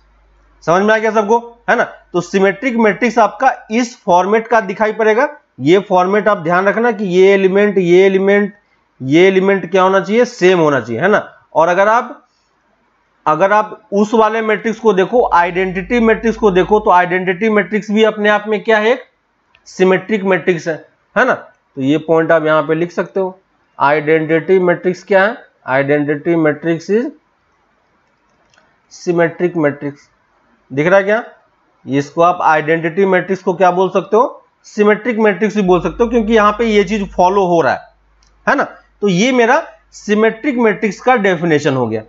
समझ में आ गया सबको, है ना। तो सिमेट्रिक मैट्रिक्स आपका इस फॉर्मेट का दिखाई पड़ेगा। ये फॉर्मेट आप ध्यान रखना कि ये एलिमेंट ये एलिमेंट ये एलिमेंट क्या होना चाहिए, सेम होना चाहिए, है ना। और अगर आप उस वाले मैट्रिक्स को देखो, आइडेंटिटी मैट्रिक्स को देखो, तो आइडेंटिटी मैट्रिक्स भी अपने आप में क्या है, एक सिमेट्रिक मैट्रिक्स है ना। तो ये पॉइंट आप यहां पे लिख सकते हो, आइडेंटिटी मैट्रिक्स क्या है, identity matrix is symmetric matrix. दिख रहा है क्या, इसको आप आइडेंटिटी मैट्रिक्स को क्या बोल सकते हो, सिमेट्रिक मैट्रिक्स भी बोल सकते हो, क्योंकि यहां पे ये चीज फॉलो हो रहा है ना। तो ये मेरा सिमेट्रिक मैट्रिक्स का डेफिनेशन हो गया,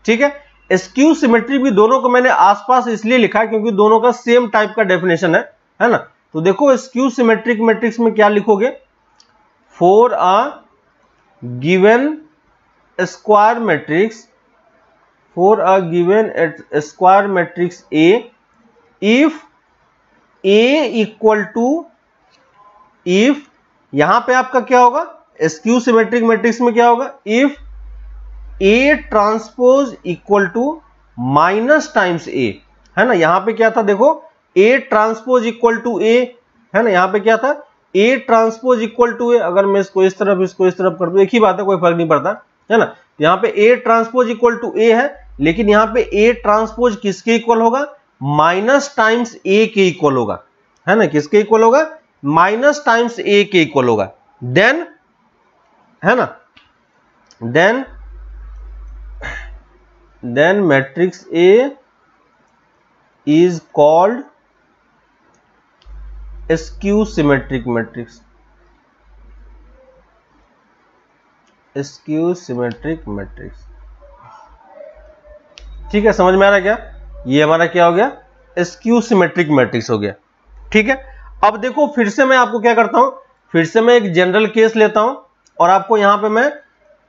ठीक है। स्क्यू सिमेट्रिक भी दोनों को मैंने आसपास इसलिए लिखा है क्योंकि दोनों का सेम टाइप का डेफिनेशन है ना। तो देखो स्क्यू सिमेट्रिक मैट्रिक्स में क्या लिखोगे, for a given square matrix, for a given square matrix A, if A equal to, if यहां पे आपका क्या होगा, स्क्यू सिमेट्रिक मैट्रिक्स में क्या होगा, if A transpose equal to minus times A, है ना। यहां पे क्या था, देखो A transpose equal to A, है ना। यहां पे क्या था, A transpose equal to A। अगर मैं इसको इस तरफ कर दूं, एक ही बात है, कोई फर्क नहीं पड़ता, है ना। यहाँ पे A transpose equal to A है, लेकिन यहाँ पे A ट्रांसपोज किसके इक्वल होगा, माइनस टाइम्स A के इक्वल होगा, है ना। किसके इक्वल होगा, माइनस टाइम्स A के इक्वल होगा। देन, है ना, then matrix A is called skew symmetric matrix, skew symmetric matrix. ठीक है, समझ में आ रहा है क्या, ये हमारा क्या हो गया, स्क्यू सिमेट्रिक मैट्रिक्स हो गया, ठीक है। अब देखो फिर से मैं आपको क्या करता हूं, फिर से मैं एक जनरल केस लेता हूं और आपको यहां पे मैं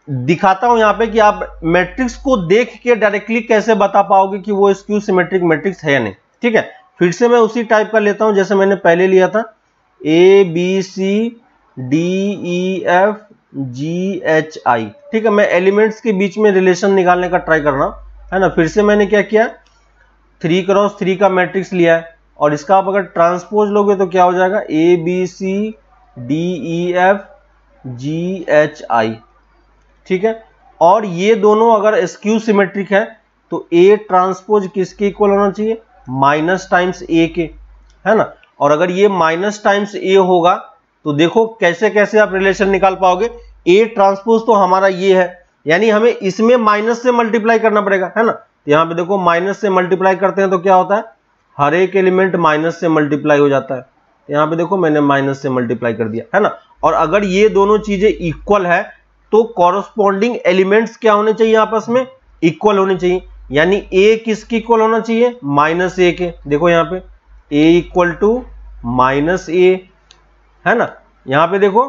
दिखाता हूं यहां पे कि आप मैट्रिक्स को देख के डायरेक्टली कैसे बता पाओगे कि वो स्क्यू सिमेट्रिक मैट्रिक्स है या नहीं, ठीक है। फिर से मैं उसी टाइप का लेता हूं जैसे मैंने पहले लिया था, ABCDEF GHI, ठीक है। मैं एलिमेंट्स के बीच में रिलेशन निकालने का ट्राई कर रहा हूं, है ना। फिर से मैंने क्या किया, 3x3 का मैट्रिक्स लिया है और इसका आप अगर ट्रांसपोज लोगे तो क्या हो जाएगा, ABCDEF GHI, ठीक है। और ये दोनों अगर स्क्यू सिमेट्रिक है तो ए ट्रांसपोज किसके इक्वल होना चाहिए, माइनस टाइम्स ए के, है ना। और अगर ये माइनस टाइम्स ए होगा तो देखो कैसे कैसे आप रिलेशन निकाल पाओगे, ए ट्रांसपोज तो हमारा ये है, यानी हमें इसमें माइनस से मल्टीप्लाई करना पड़ेगा, है ना। तो यहां पे देखो माइनस से मल्टीप्लाई करते हैं तो क्या होता है, हर एक एलिमेंट माइनस से मल्टीप्लाई हो जाता है। यहां पे देखो मैंने माइनस से मल्टीप्लाई कर दिया, है ना। और अगर ये दोनों चीजें इक्वल है तो कॉरस्पॉन्डिंग एलिमेंट्स क्या होने चाहिए, आपस में इक्वल होने चाहिए, यानी ए किसकी इक्वल होना चाहिए, माइनस ए के। देखो यहाँ पे ए इक्वल टू माइनस ए, है ना। यहां पे देखो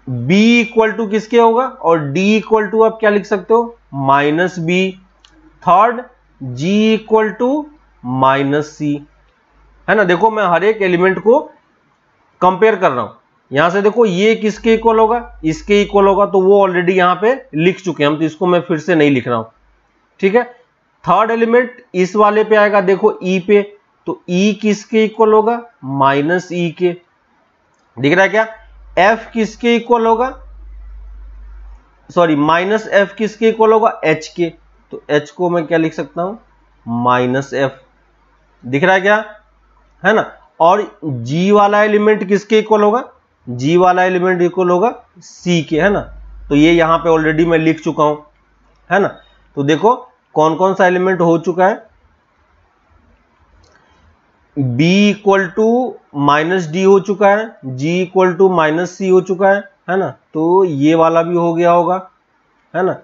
b इक्वल टू किसके होगा, और d इक्वल टू आप क्या लिख सकते हो, minus B. Third g equal to minus C, है ना। देखो मैं हर एक एलिमेंट को कंपेयर कर रहा हूं, यहां से देखो ये किसके इक्वल होगा, इसके इक्वल होगा, तो वो ऑलरेडी यहां पे लिख चुके हैं हम, तो इसको मैं फिर से नहीं लिख रहा हूं, ठीक है। थर्ड एलिमेंट इस वाले पे आएगा, देखो e पे, तो e किसके इक्वल होगा, माइनस e के। दिख रहा है क्या, f किसके इक्वल होगा, सॉरी माइनस f किसके इक्वल होगा, h के, तो h को मैं क्या लिख सकता हूं, माइनस f। दिख रहा है क्या, है ना। और g वाला एलिमेंट किसके इक्वल होगा, g वाला एलिमेंट इक्वल होगा c के, है ना। तो ये यहां पे ऑलरेडी मैं लिख चुका हूं, है ना। तो देखो कौन कौन सा एलिमेंट हो चुका है, b equal to minus D हो चुका है, g equal to minus C हो चुका है ना। तो ये वाला भी हो गया होगा, है ना।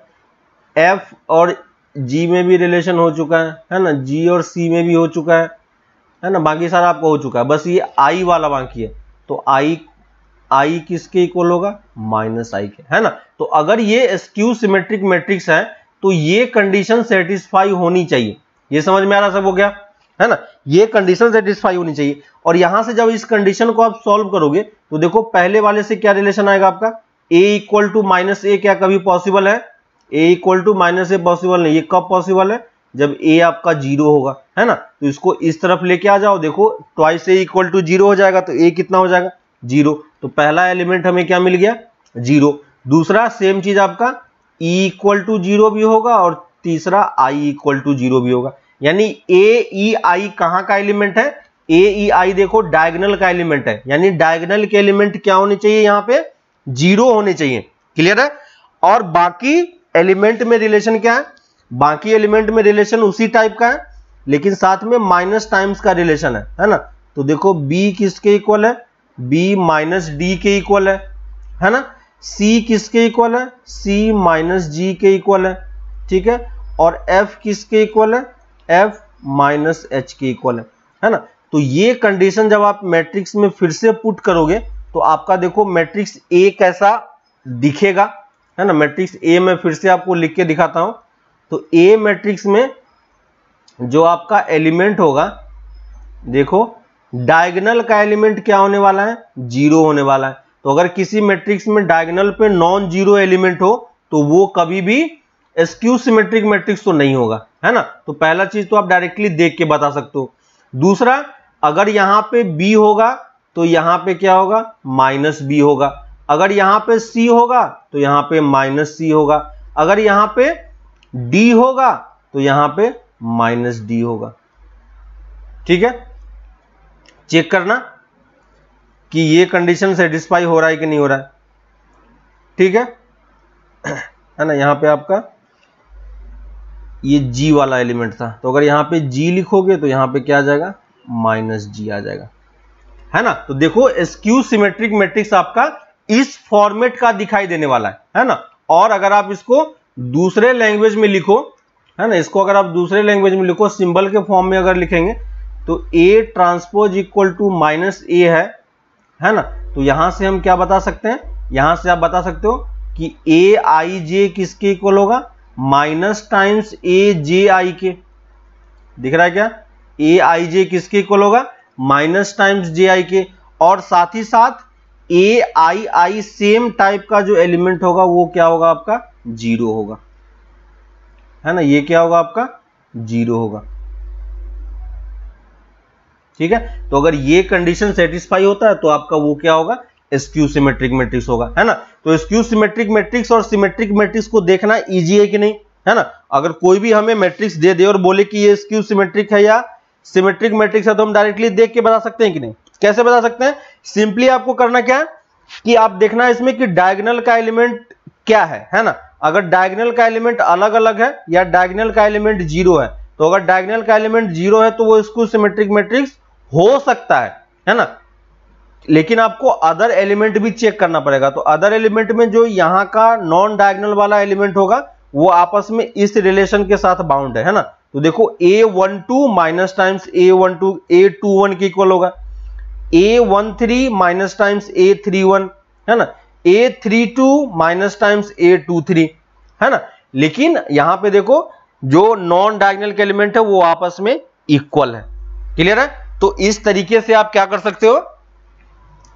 f और g में भी रिलेशन हो चुका है ना, g और c में भी हो चुका है ना। बाकी सारा आपका हो चुका है, बस ये i वाला बाकी है, तो i किसके इक्वल होगा, माइनस i के, है ना। तो अगर ये स्क्यू सिमेट्रिक मैट्रिक्स है तो ये कंडीशन सेटिस्फाई होनी चाहिए, ये समझ में आ रहा, सब हो गया, है ना। ये कंडीशन सेटिस्फाई होनी चाहिए। और यहां से जब इस कंडीशन को आप सॉल्व करोगे तो देखो पहले वाले से क्या रिलेशन आएगा आपका, a equal to minus A, क्या कभी पॉसिबल है, a equal to minus A possible नहीं। ये कब पॉसिबल है, जब a आपका जीरो होगा, है ना। तो इसको इस तरफ लेके आ जाओ, देखो twice a equal to zero हो जाएगा, तो a कितना हो जाएगा, जीरो। तो पहला एलिमेंट हमें क्या मिल गया, जीरो। दूसरा सेम चीज आपका e इक्वल टू जीरो भी होगा, और तीसरा i इक्वल टू जीरो भी होगा। यानी ए ई आई कहां का एलिमेंट है, ए ई आई देखो डायगोनल का एलिमेंट है, यानी डायगोनल के एलिमेंट क्या होने चाहिए, यहां पे जीरो होने चाहिए, क्लियर है। और बाकी एलिमेंट में रिलेशन क्या है, बाकी एलिमेंट में रिलेशन उसी टाइप का है, लेकिन साथ में माइनस टाइम्स का रिलेशन है ना। तो देखो b किसके इक्वल है, b माइनस डी के इक्वल है ना। c किसके इक्वल है, c माइनस जी के इक्वल है, ठीक है। और f किसके इक्वल है, f माइनस एच के इक्वल है ना। तो ये कंडीशन जब आप मैट्रिक्स में फिर से पुट करोगे तो आपका देखो मैट्रिक्स ए कैसा दिखेगा, है ना। मैट्रिक्स ए में फिर से आपको लिख के दिखाता हूं। तो ए मैट्रिक्स में जो आपका एलिमेंट होगा, देखो डायगोनल का एलिमेंट क्या होने वाला है, जीरो होने वाला है। तो अगर किसी मैट्रिक्स में डायगोनल पे नॉन जीरो एलिमेंट हो तो वो कभी भी स्क्यू सिमेट्रिक मैट्रिक्स तो नहीं होगा, है ना। तो पहला चीज तो आप डायरेक्टली देख के बता सकते हो। दूसरा, अगर यहां पे b होगा तो यहां पे क्या होगा, माइनस b होगा। अगर यहां पे c होगा तो यहां पे माइनस c होगा। अगर यहां पे d होगा तो यहां पे माइनस d होगा, ठीक है। चेक करना कि ये कंडीशन सेटिस्फाई हो रहा है कि नहीं हो रहा है, ठीक है ना। यहां पे आपका ये g वाला एलिमेंट था, तो अगर यहां पे g लिखोगे तो यहां पे क्या आ जाएगा, माइनस g आ जाएगा, है ना। तो देखो स्क्यू सिमेट्रिक मैट्रिक्स आपका इस फॉर्मेट का दिखाई देने वाला है ना। और अगर आप इसको दूसरे लैंग्वेज में लिखो, है ना, इसको अगर आप दूसरे लैंग्वेज में लिखो, सिंबल के फॉर्म में अगर लिखेंगे तो a transpose equal to minus A है ना। तो यहां से हम क्या बता सकते हैं, यहां से आप बता सकते हो कि ए आई जे किसके इक्वल होगा, माइनस टाइम्स ए जे आई के। दिख रहा है क्या, ए आई जे किसके इक्वल होगा, माइनस टाइम्स जे आई के। और साथ ही साथ ए आई आई सेम टाइप का जो एलिमेंट होगा वो क्या होगा, आपका जीरो होगा, है ना। ये क्या होगा, आपका जीरो होगा, ठीक है। तो अगर ये कंडीशन सेटिस्फाई होता है तो आपका वो क्या होगा, स्क्यू सिमेट्रिक मैट्रिक्स होगा, है ना। तो स्क्यू सिमेट्रिक मैट्रिक्स और सिमेट्रिक मैट्रिक्स को देखना इजी है कि नहीं, है ना। अगर कोई भी हमें मैट्रिक्स दे दे और बोले कि ये स्क्यू सिमेट्रिक है या सिमेट्रिक मैट्रिक्स है, तो हम डायरेक्टली देख के बता सकते हैं कि नहीं। कैसे बता सकते हैं? सिंपली आपको करना क्या है कि आप देखना इसमें कि डायगोनल का एलिमेंट क्या है ना। अगर डायगोनल का एलिमेंट अलग अलग है या डायगोनल का एलिमेंट 0 है, तो अगर डायगोनल का एलिमेंट 0 है तो वो स्क्यू सिमेट्रिक मैट्रिक्स हो सकता है ना। लेकिन आपको अदर एलिमेंट भी चेक करना पड़ेगा। तो अदर एलिमेंट में जो यहां का नॉन डायगोनल वाला एलिमेंट होगा वो आपस में इस रिलेशन के साथ बाउंड है ना। तो देखो a12 minus times a12 a21 के इक्वल होगा, a13 माइनस टाइम्स a31, है ना, a32 माइनस टाइम्स a23, है ना। लेकिन यहां पे देखो जो नॉन डायगोनल के एलिमेंट है वो आपस में इक्वल है। क्लियर है? तो इस तरीके से आप क्या कर सकते हो,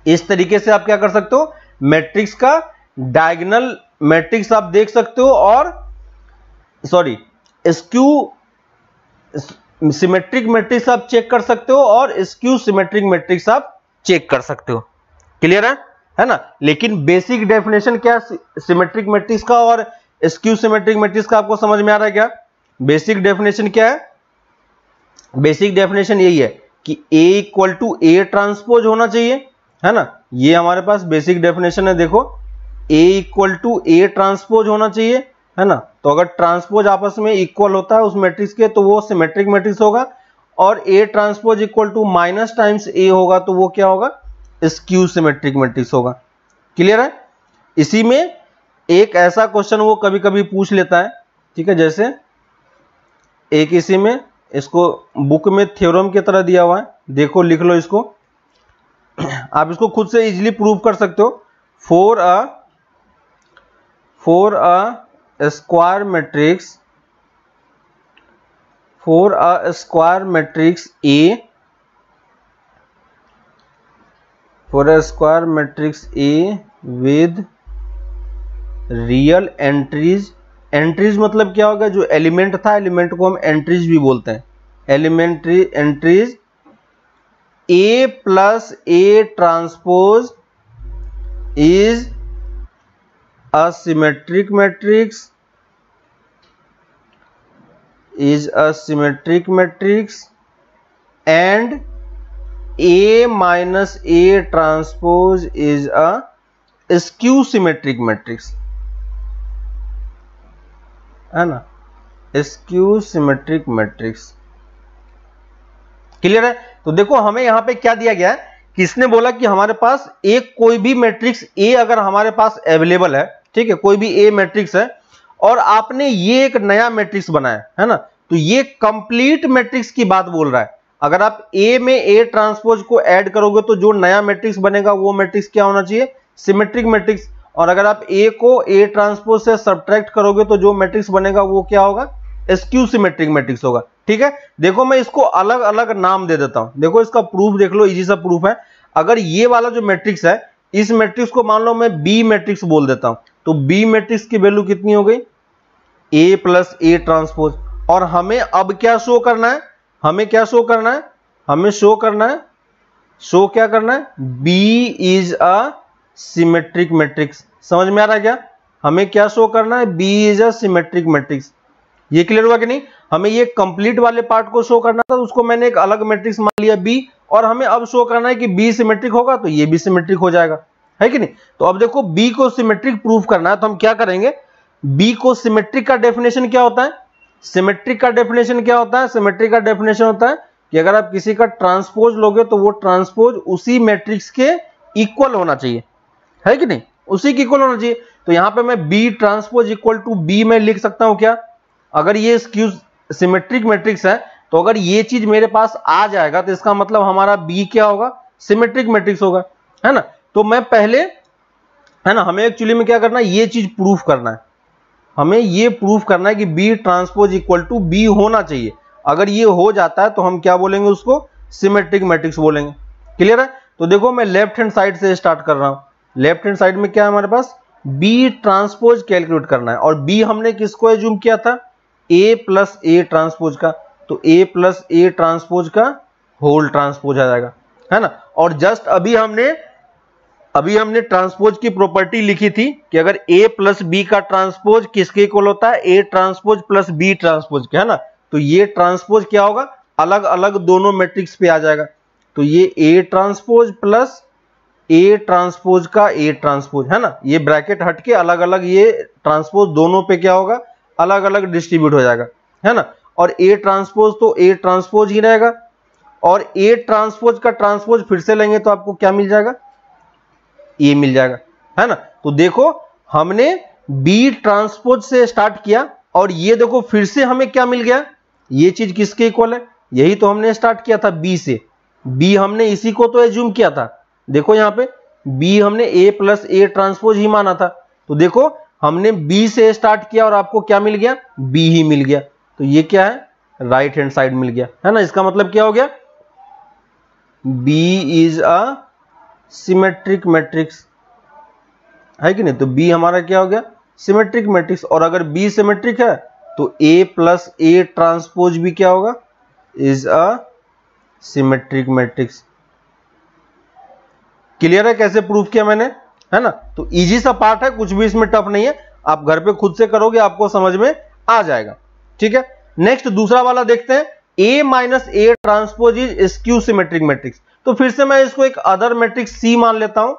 इस तरीके से आप क्या कर सकते हो, मैट्रिक्स का डायगोनल मैट्रिक्स आप देख सकते हो और सॉरी स्क्यू सिमेट्रिक मैट्रिक्स आप चेक कर सकते हो और स्क्यू सिमेट्रिक मैट्रिक्स आप चेक कर सकते हो। क्लियर है ना। लेकिन बेसिक डेफिनेशन क्या है सिमेट्रिक मैट्रिक्स का और स्क्यू सिमेट्रिक मैट्रिक्स का, आपको समझ में आ रहा है क्या? बेसिक डेफिनेशन क्या है? बेसिक डेफिनेशन यही है कि A equal to A transpose होना चाहिए, है ना। ये हमारे पास बेसिक डेफिनेशन है। देखो A equal to A transpose होना चाहिए, है ना। तो अगर ट्रांसपोज आपस में इक्वल होता है उस मैट्रिक्स के तो वो सिमेट्रिक मैट्रिक्स होगा, और A transpose equal to minus times A होगा तो वो क्या होगा, स्क्यू सिमेट्रिक मैट्रिक्स होगा। क्लियर है? इसी में एक ऐसा क्वेश्चन वो कभी कभी पूछ लेता है, ठीक है, जैसे एक इसी में इसको बुक में थ्योरम की तरह दिया हुआ है, देखो लिख लो इसको, आप इसको खुद से इजीली प्रूव कर सकते हो। For a square matrix A, for a square matrix A with real entries मतलब क्या होगा, जो एलिमेंट था एलिमेंट को हम एंट्रीज भी बोलते हैं, elementary entries A plus A transpose is a symmetric matrix and A minus A transpose is a skew symmetric matrix, है ना, स्क्यू सिमेट्रिक मैट्रिक्स। क्लियर है? तो देखो हमें यहां पे क्या दिया गया है, किसने बोला कि हमारे पास एक कोई भी मैट्रिक्स A अगर हमारे पास अवेलेबल है, ठीक है, कोई भी A मैट्रिक्स है और आपने ये एक नया मैट्रिक्स बनाया है ना, तो ये कंप्लीट मैट्रिक्स की बात बोल रहा है। अगर आप A में A ट्रांसपोज को ऐड करोगे तो जो नया मैट्रिक्स बनेगा वो मैट्रिक्स क्या होना चाहिए, सिमेट्रिक मैट्रिक्स। और अगर आप A को A ट्रांसपोज से सब्ट्रैक्ट करोगे तो जो मैट्रिक्स बनेगा वो क्या होगा, स्क्यू सिमेट्रिक मैट्रिक्स होगा। ठीक है, देखो मैं इसको अलग अलग नाम दे देता हूं, देखो इसका प्रूफ देख लो, इजी सा प्रूफ है। अगर ये वाला जो मैट्रिक्स है इस मैट्रिक्स को मान लो मैं B मैट्रिक्स बोल देता हूं, तो B मैट्रिक्स की वैल्यू कितनी हो गई, A प्लस A ट्रांसपोज। और हमें अब क्या शो करना है, हमें क्या शो करना है, हमें शो करना है, शो क्या करना है, B is a symmetric matrix. समझ में आ रहा है क्या? हमें क्या शो करना है, B is a symmetric matrix. ये क्लियर हुआ कि नहीं? हमें ये कंप्लीट वाले पार्ट को शो करना था, तो उसको मैंने एक अलग मैट्रिक्स मान लिया B, और हमें अब शो करना है कि B सिमेट्रिक होगा तो ये भी सिमेट्रिक हो जाएगा, है कि नहीं? तो अब देखो B को सिमेट्रिक प्रूफ करना है तो हम क्या करेंगे, B को सिमेट्रिक का डेफिनेशन क्या होता है, सिमेट्रिक का डेफिनेशन क्या होता है, सिमेट्रिक का डेफिनेशन होता है कि अगर आप किसी का ट्रांसपोज लोगे तो वो ट्रांसपोज उसी मैट्रिक्स के इक्वल होना चाहिए, है कि नहीं, उसी के इक्वल होना चाहिए। तो यहां पे मैं B transpose equal to B में लिख सकता हूं क्या, अगर ये स्क्यू सिमेट्रिक मैट्रिक्स है तो अगर ये चीज मेरे पास आ जाएगा तो इसका मतलब हमारा B क्या होगा, सिमेट्रिक मैट्रिक्स होगा, है ना। तो मैं पहले, है ना, हमें एक्चुअली में क्या करना है, ये चीज प्रूफ करना है, हमें ये प्रूफ करना है कि B transpose equal to B होना चाहिए। अगर ये हो जाता है तो हम क्या बोलेंगे, उसको सिमेट्रिक मैट्रिक्स बोलेंगे। क्लियर है? तो देखो मैं लेफ्ट हैंड साइड से स्टार्ट कर रहा हूं। लेफ्ट हैंड साइड में क्या है हमारे पास, B ट्रांसपोज कैलकुलेट करना है, और B हमने किसको एज्यूम किया था, A प्लस A ट्रांसपोज का, तो A प्लस A ट्रांसपोज का होल ट्रांसपोज आ जाएगा, है ना। और जस्ट अभी हमने अभी हमने ट्रांसपोज की प्रॉपर्टी लिखी थी कि अगर a प्लस बी का ट्रांसपोज किसके इक्वल होता है, a transpose plus b transpose के, है ना। तो ये ट्रांसपोज क्या होगा, अलग अलग दोनों मैट्रिक्स पे आ जाएगा। तो ये a transpose plus a transpose का a ट्रांसपोज, है ना। ये ब्रैकेट हट के अलग अलग ये ट्रांसपोज दोनों पे क्या होगा, अलग अलग डिस्ट्रीब्यूट हो जाएगा, है ना। और a ट्रांसपोज तो a ट्रांसपोज ही रहेगा, और a ट्रांसपोज का ट्रांसपोज फिर से लेंगे तो आपको क्या मिल जाएगा, ये मिल जाएगा, है ना। तो देखो हमने B ट्रांसपोज से स्टार्ट किया और ये देखो फिर से हमें क्या मिल गया, ये चीज किसके इक्वल है, यही तो हमने स्टार्ट किया था B से। B हमने इसी को तो एज्यूम किया था, देखो यहाँ पे B हमने A प्लस A ट्रांसपोज ही माना था। तो देखो हमने B से स्टार्ट किया और आपको क्या मिल गया, B ही मिल गया। तो ये क्या है, राइट हैंड साइड मिल गया, है ना। इसका मतलब क्या हो गया, B is a symmetric matrix, है कि नहीं। तो B हमारा क्या हो गया, सिमेट्रिक मैट्रिक्स। और अगर B सिमेट्रिक है तो A प्लस A ट्रांसपोज भी क्या होगा, is a symmetric matrix. Clear है कैसे प्रूव किया मैंने, है ना। तो इजी सा पार्ट है, कुछ भी इसमें टफ नहीं है, आप घर पे खुद से करोगे आपको समझ में आ जाएगा, ठीक है। नेक्स्ट दूसरा वाला देखते हैं, A minus A transpose is skew symmetric matrix. तो फिर से मैं इसको एक अदर मैट्रिक्स C मान लेता हूं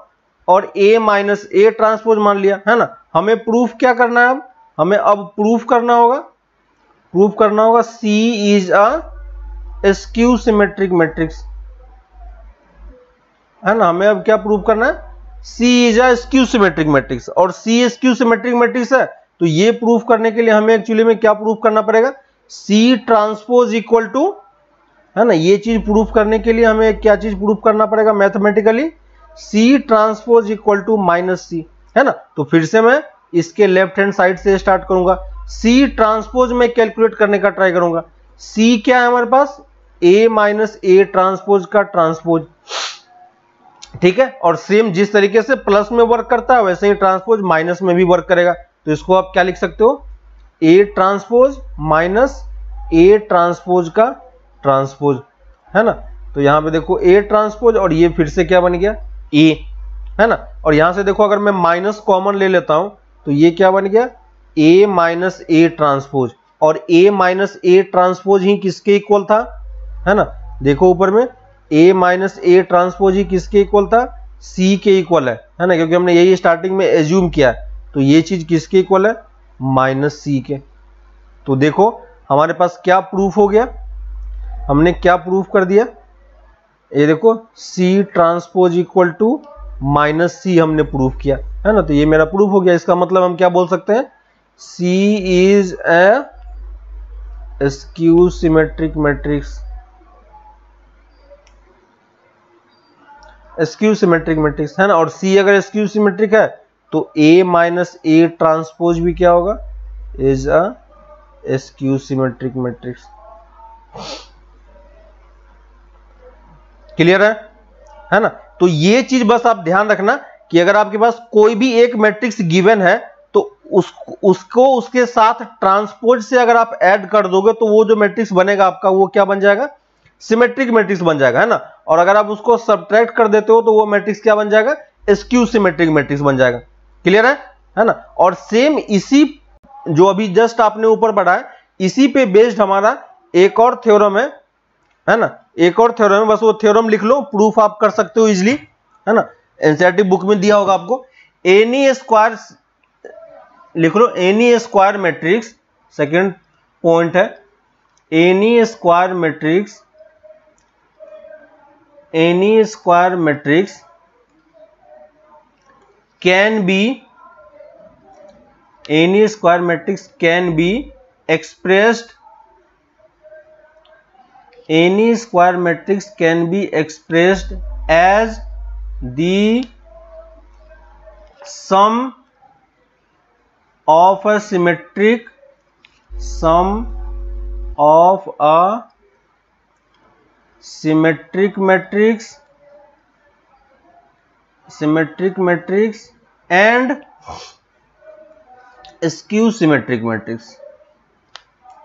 और A माइनस A ट्रांसपोज मान लिया, है ना। हमें प्रूफ क्या करना है, अब हमें अब प्रूफ करना होगा C is a skew symmetric matrix, है ना। हमें अब क्या प्रूव करना है, C is a skew symmetric matrix. और C स्क्यू सिमेट्रिक मैट्रिक्स है तो ये प्रूफ करने के लिए हमें एक्चुअली में क्या प्रूफ करना पड़ेगा, C ट्रांसपोज इक्वल टू, है ना। ये चीज प्रूफ करने के लिए हमें क्या चीज प्रूफ करना पड़ेगा mathematically, C transpose equal to minus C, है ना। तो फिर से मैं इसके लेफ्ट हैंड साइड से स्टार्ट करूंगा, C ट्रांसपोज में कैलकुलेट करने का ट्राई करूंगा। C क्या है हमारे पास, A माइनस A ट्रांसपोज का ट्रांसपोज, ठीक है। और सेम जिस तरीके से प्लस में वर्क करता है वैसे ही ट्रांसपोज माइनस में भी वर्क करेगा। तो इसको आप क्या लिख सकते हो, A transpose minus A transpose का ट्रांसपोज, है ना। तो यहां पे देखो A ट्रांसपोज और ये फिर से क्या बन गया, A, है ना। और यहां से देखो अगर मैं माइनस कॉमन ले लेता हूं तो ये क्या बन गया, A माइनस A ट्रांसपोज। और A माइनस A ट्रांसपोज ही किसके इक्वल था, है ना। देखो ऊपर में A माइनस A ट्रांसपोज ही किसके इक्वल था, C के इक्वल है ना, क्योंकि हमने यही स्टार्टिंग में एज्यूम किया है। तो ये चीज किसके इक्वल है, माइनस C के। तो देखो हमारे पास क्या प्रूफ हो गया, हमने क्या प्रूफ कर दिया, ये देखो C transpose equal to minus C हमने प्रूफ किया, है ना। तो ये मेरा प्रूफ हो गया। इसका मतलब हम क्या बोल सकते हैं, C is A skew symmetric matrix, skew symmetric matrix, है ना। और C अगर स्क्यू सिमेट्रिक है तो A माइनस A ट्रांसपोज भी क्या होगा, is a skew symmetric matrix. Clear है ना। तो ये चीज बस आप ध्यान रखना कि अगर आपके पास कोई भी एक मैट्रिक्स गिवन है तो उसको उसके साथ ट्रांसपोज से अगर आप ऐड कर दोगे तो वो जो मैट्रिक्स बनेगा आपका वो क्या बन जाएगा, सिमेट्रिक मैट्रिक्स बन जाएगा, है ना। और अगर आप उसको सब्ट्रैक्ट कर देते हो तो वो मैट्रिक्स क्या बन जाएगा, स्क्यू सिमेट्रिक मैट्रिक्स बन जाएगा। क्लियर है ना। और सेम इसी जो अभी जस्ट आपने ऊपर पढ़ा है इसी पे बेस्ड हमारा एक और थ्योरम है ना। एक और थ्योरम है, बस वो थ्योरम लिख लो, प्रूफ आप कर सकते हो इजीली, है ना। एनसीईआरटी बुक में दिया होगा आपको, एनी स्क्वायर लिख लो, any square matrix, second point है, any square matrix, any square matrix can be, any square matrix can be expressed, any square matrix can be expressed as the sum of a symmetric, sum of a symmetric matrix, symmetric matrix and skew symmetric matrix,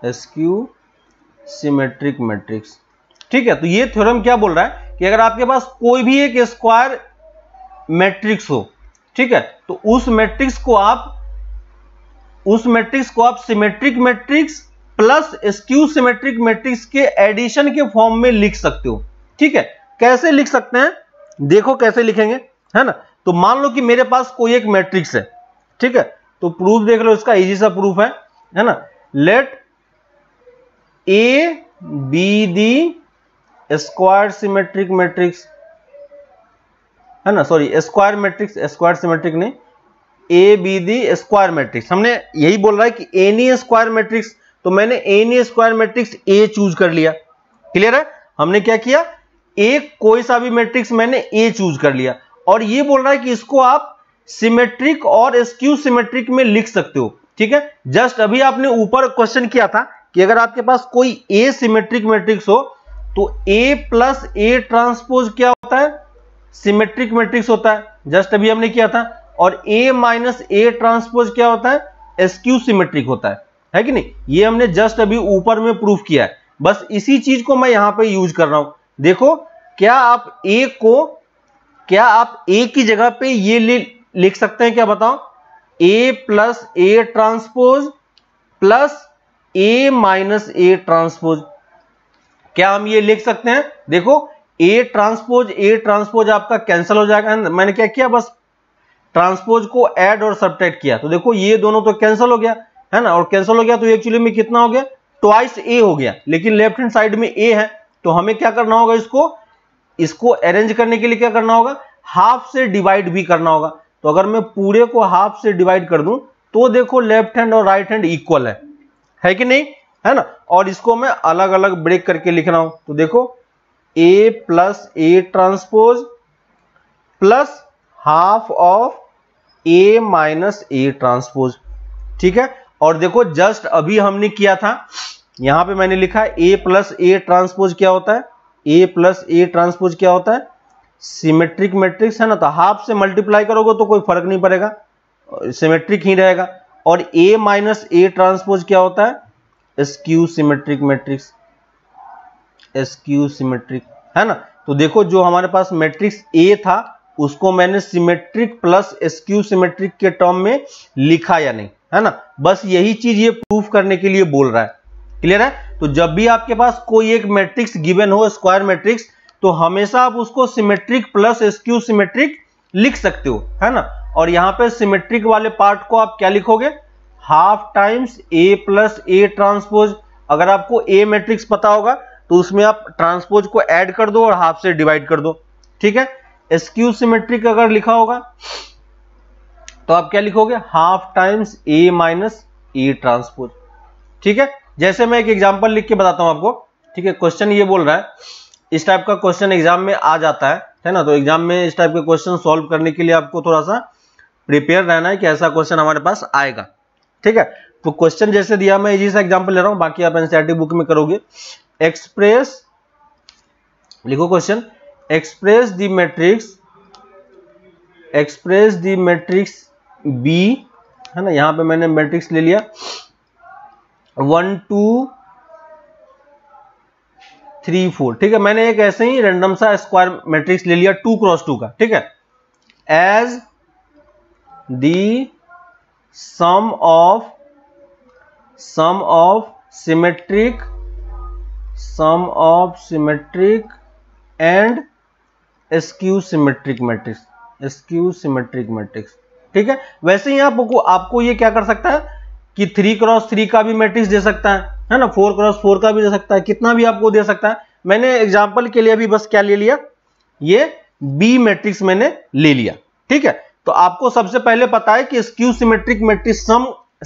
skew symmetric matrix, ठीक है। तो ये theorem क्या बोल रहा है कि अगर आपके पास कोई भी एक स्क्वायर मैट्रिक्स हो, ठीक है, तो उस मैट्रिक्स को आप symmetric matrix plus skew symmetric matrix के एडिशन के फॉर्म में लिख सकते हो, ठीक है। कैसे लिख सकते हैं, देखो कैसे लिखेंगे, है ना। तो मान लो कि मेरे पास कोई एक मैट्रिक्स है, ठीक है, तो प्रूफ देख लो, इसका इजी सा प्रूफ है ना। Let A be the square symmetric matrix, है ना, sorry square matrix, square symmetric नहीं, A be the square matrix. हमने यही बोल रहा है कि एनी स्क्वायर मैट्रिक्स, तो मैंने any square matrix A choose कर लिया, क्लियर है। हमने क्या किया, एक कोई सा भी मैट्रिक्स मैंने ए चूज कर लिया, और ये बोल रहा है कि इसको आप सिमेट्रिक और स्क्यू सिमेट्रिक में लिख सकते हो, ठीक है। जस्ट अभी आपने ऊपर क्वेश्चन किया था कि अगर आपके पास कोई ए सिमेट्रिक मैट्रिक्स हो तो ए प्लस ए ट्रांसपोज क्या होता है, सिमेट्रिक मैट्रिक्स होता है, जस्ट अभी हमने किया था। और ए माइनस ए ट्रांसपोज क्या होता है, स्क्यू सिमेट्रिक होता है कि नहीं। ये हमने जस्ट अभी ऊपर में प्रूफ किया है, बस इसी चीज को मैं यहां पे यूज कर रहा हूं। देखो क्या आप ए की जगह पे ये लिख सकते हैं, क्या बताओ, A plus A transpose plus A minus A transpose, क्या हम ये लिख सकते हैं। देखो ए ट्रांसपोज आपका कैंसिल हो जाएगा, मैंने क्या किया, बस ट्रांसपोज को ऐड और सब्ट्रैक्ट किया, तो देखो ये दोनों तो कैंसिल हो गया, है ना, और कैंसिल हो गया तो एक्चुअली में कितना हो गया, ट्वाइस ए हो गया, लेकिन लेफ्ट हैंड साइड में ए है, तो हमें क्या करना होगा, इसको अरेंज करने के लिए क्या करना होगा, हाफ से डिवाइड भी करना होगा। तो अगर मैं पूरे को हाफ से डिवाइड कर दूं तो देखो लेफ्ट हैंड और राइट हैंड इक्वल है कि नहीं, है ना। और इसको मैं अलग अलग ब्रेक करके लिख रहा हूं, तो देखो A plus A transpose plus half of A minus A transpose, ठीक है। और देखो जस्ट अभी हमने किया था, यहां पे मैंने लिखा है ए प्लस ए ट्रांसपोज क्या होता है, ए प्लस ए ट्रांसपोज क्या होता है, सिमेट्रिक मैट्रिक्स, है ना। तो हाफ से मल्टीप्लाई करोगे तो कोई फर्क नहीं पड़ेगा, सिमेट्रिक ही रहेगा। और ए माइनस ए ट्रांसपोज क्या होता है, skew symmetric matrix, skew symmetric, है ना। तो देखो जो हमारे पास मैट्रिक्स ए था उसको मैंने सिमेट्रिक प्लस स्क्यू सिमेट्रिक के टर्म में लिखा या नहीं, है ना। बस यही चीज ये प्रूफ करने के लिए बोल रहा है, क्लियर है। तो जब भी आपके पास कोई एक मैट्रिक्स गिवन हो, स्क्वायर मैट्रिक्स, तो हमेशा आप उसको सिमेट्रिक प्लस स्क्यू सिमेट्रिक लिख सकते हो, है ना। और यहां पे सिमेट्रिक वाले पार्ट को आप क्या लिखोगे, half times A plus A transpose. अगर आपको ए मैट्रिक्स पता होगा तो उसमें आप ट्रांसपोज को ऐड कर दो और हाफ से डिवाइड कर दो, ठीक है। स्क्यू सिमेट्रिक अगर लिखा होगा तो आप क्या लिखोगे, half times A minus A transpose, ठीक है। जैसे मैं एक एग्जांपल लिख के बताता हूं आपको, ठीक है। क्वेश्चन ये बोल रहा है, इस टाइप का क्वेश्चन एग्जाम में आ जाता है ना। तो एग्जाम में इस टाइप के क्वेश्चन सॉल्व करने के लिए आपको थोड़ा सा प्रिपेयर रहना है कि ऐसा क्वेश्चन हमारे पास आएगा, ठीक है। तो क्वेश्चन जैसे दिया, मैं इजी सा एग्जांपल ले रहा हूं, बाकी आप एनसीईआरटी बुक में करोगे। एक्सप्रेस, लिखो question, express the matrix B, है ना। यहां पे मैंने मैट्रिक्स ले लिया 1 2 3 4, ठीक है। मैंने एक ऐसे ही रैंडम सा स्क्वायर मैट्रिक्स ले लिया 2 क्रॉस 2 का, ठीक है। As the sum of symmetric and skew symmetric matrix, ठीक है। वैसे ही आपको ये क्या कर सकता है कि 3 क्रॉस 3 का भी मैट्रिक्स दे सकता है ना, 4 क्रॉस 4 का भी दे सकता है, कितना भी आपको दे सकता है। मैंने एग्जांपल के लिए अभी बस क्या ले लिया, ये बी मैट्रिक्स मैंने ले लिया, ठीक है। तो आपको सबसे पहले पता है कि स्क्यू सिमेट्रिक मैट्रिक्स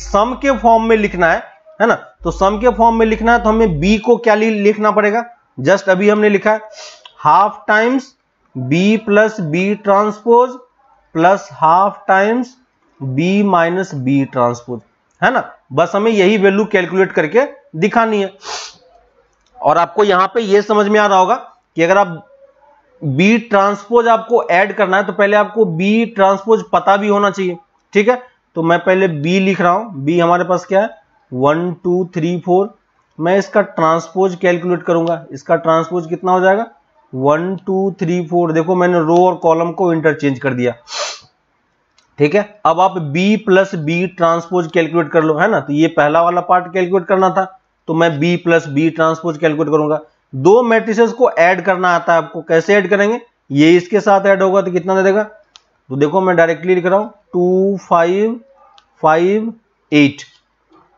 सम के फॉर्म में लिखना है ना। तो सम के फॉर्म में लिखना है तो हमें बी को क्या लिखना पड़ेगा, जस्ट अभी हमने लिखा है half times B plus B transpose plus half times B minus B transpose, है ना। बस हमें यही वैल्यू कैलकुलेट करके दिखानी है। और आपको यहां पे ये समझ में आ रहा होगा कि अगर आप बी ट्रांसपोज आपको ऐड करना है तो पहले आपको बी ट्रांसपोज पता भी होना चाहिए, ठीक है। तो मैं पहले बी लिख रहा हूं, बी हमारे पास क्या है 1 2 3 4। मैं इसका ट्रांसपोज कैलकुलेट करूंगा, इसका ट्रांसपोज कितना हो जाएगा 1 2 3 4, देखो मैंने रो और कॉलम को इंटरचेंज कर दिया, ठीक है। अब आप B plus B transpose calculate कर लो, है ना। तो ये पहला वाला पार्ट कैलकुलेट करना था, तो मैं B plus B transpose calculate करूंगा। दो मैट्रिसेस को ऐड करना आता है आपको, कैसे ऐड करेंगे, ये इसके साथ ऐड होगा तो कितना दे देगा, तो देखो मैं डायरेक्टली लिख रहा हूं 2 5 5 8,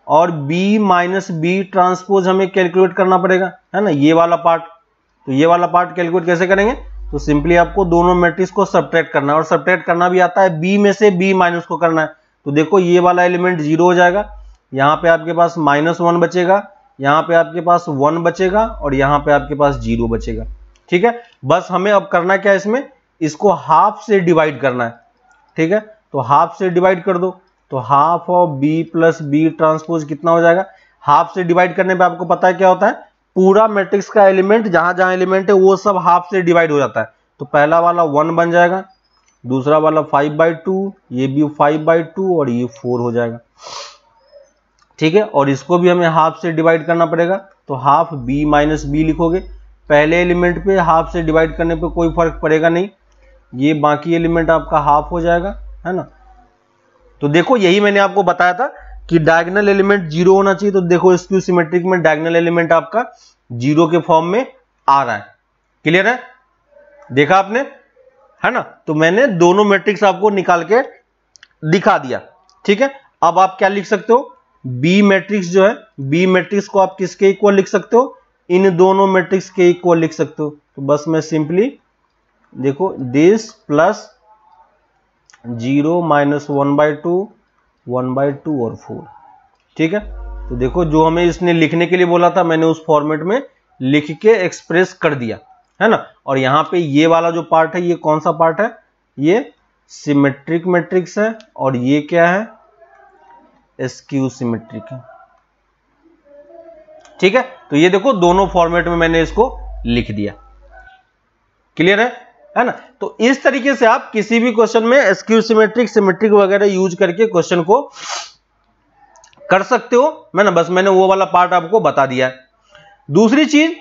और B माइनस बी ट्रांसपोज हमें कैलकुलेट करना पड़ेगा, है ना, ये वाला पार्ट। तो ये वाला पार्ट कैलकुलेट कैसे करेंगे, तो सिंपली आपको दोनों मैट्रिक्स को सब्ट्रैक्ट करना है, और सब्ट्रैक्ट करना भी आता है, B में से B माइनस को करना है। तो देखो ये वाला एलिमेंट 0 हो जाएगा, यहाँ पे आपके पास -1 बचेगा, यहाँ पे आपके पास 1 बचेगा, और यहाँ पे आपके पास 0 बचेगा, ठीक है। बस हमें अब करना क्या है, इसमें इसको हाफ से डिवाइड करना है, ठीक है। तो हाफ से डिवाइड कर दो, तो half of B plus B transpose कितना हो जाएगा, हाफ से डिवाइड करने पे आपको पता है क्या होता है, पूरा मैट्रिक्स का एलिमेंट जहां जहां एलिमेंट है वो सब हाफ से डिवाइड हो जाता है। तो पहला वाला 1 बन जाएगा, दूसरा वाला 5/2, ये भी 5/2, और ये 4 हो जाएगा, ठीक है। और इसको भी हमें हाफ से डिवाइड करना पड़ेगा, तो हाफ B माइनस बी लिखोगे। पहले एलिमेंट पे हाफ से डिवाइड करने पे कोई फर्क पड़ेगा नहीं, ये बाकी एलिमेंट आपका हाफ हो जाएगा, है ना। तो देखो यही मैंने आपको बताया था कि डायगोनल एलिमेंट 0 होना चाहिए। तो देखो स्क्यू सिमेट्रिक में डायगोनल एलिमेंट आपका 0 के फॉर्म में आ रहा है, क्लियर है, देखा आपने, है ना। तो मैंने दोनों मैट्रिक्स आपको निकाल के दिखा दिया, ठीक है। अब आप क्या लिख सकते हो, बी मैट्रिक्स जो है, बी मैट्रिक्स को आप किसके इक्वल लिख सकते हो, इन दोनों मैट्रिक्स के इक्वल लिख सकते हो। तो बस मैं सिंपली देखो दिस प्लस 0 माइनस 1/2 1/2 और 4, ठीक है। तो देखो जो हमें इसने लिखने के लिए बोला था मैंने उस फॉर्मेट में लिख के एक्सप्रेस कर दिया, है ना। और यहाँ पे ये वाला जो पार्ट है ये कौन सा पार्ट है, ये सिमेट्रिक मैट्रिक्स है, और ये क्या है, स्क्यू सिमेट्रिक है, ठीक है। तो ये देखो दोनों फॉर्मेट में मैंने इसको लिख दिया, क्लियर है ना। तो इस तरीके से आप किसी भी क्वेश्चन में स्क्यू सिमेट्रिक सिमेट्रिक वगैरह यूज करके क्वेश्चन को कर सकते हो, मैं ना बस मैंने वो वाला पार्ट आपको बता दिया है। दूसरी चीज,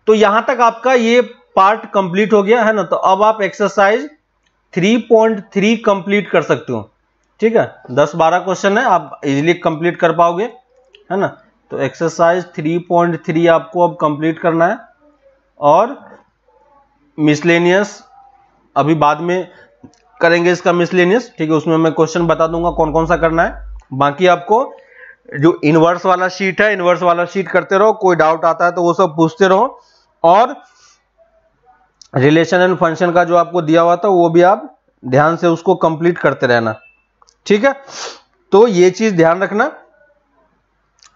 तो यहां तक आपका ये पार्ट कंप्लीट हो गया, है ना। तो अब आप एक्सरसाइज 3.3 कंप्लीट कर सकते हो, ठीक है। 10-12 क्वेश्चन है, आप इजीली कंप्लीट कर पाओगे, है ना। तो एक्सरसाइज 3.3 आपको अब कंप्लीट करना है, और मिसलेनियस अभी बाद में करेंगे इसका मिसलेनियस, ठीक है। उसमें मैं क्वेश्चन बता दूंगा कौन कौन सा करना है। बाकी आपको जो इनवर्स वाला शीट है, इनवर्स वाला शीट करते रहो, कोई डाउट आता है तो वो सब पूछते रहो, और रिलेशन एंड फंक्शन का जो आपको दिया हुआ था वो भी आप ध्यान से उसको कंप्लीट करते रहना, ठीक है। तो ये चीज ध्यान रखना,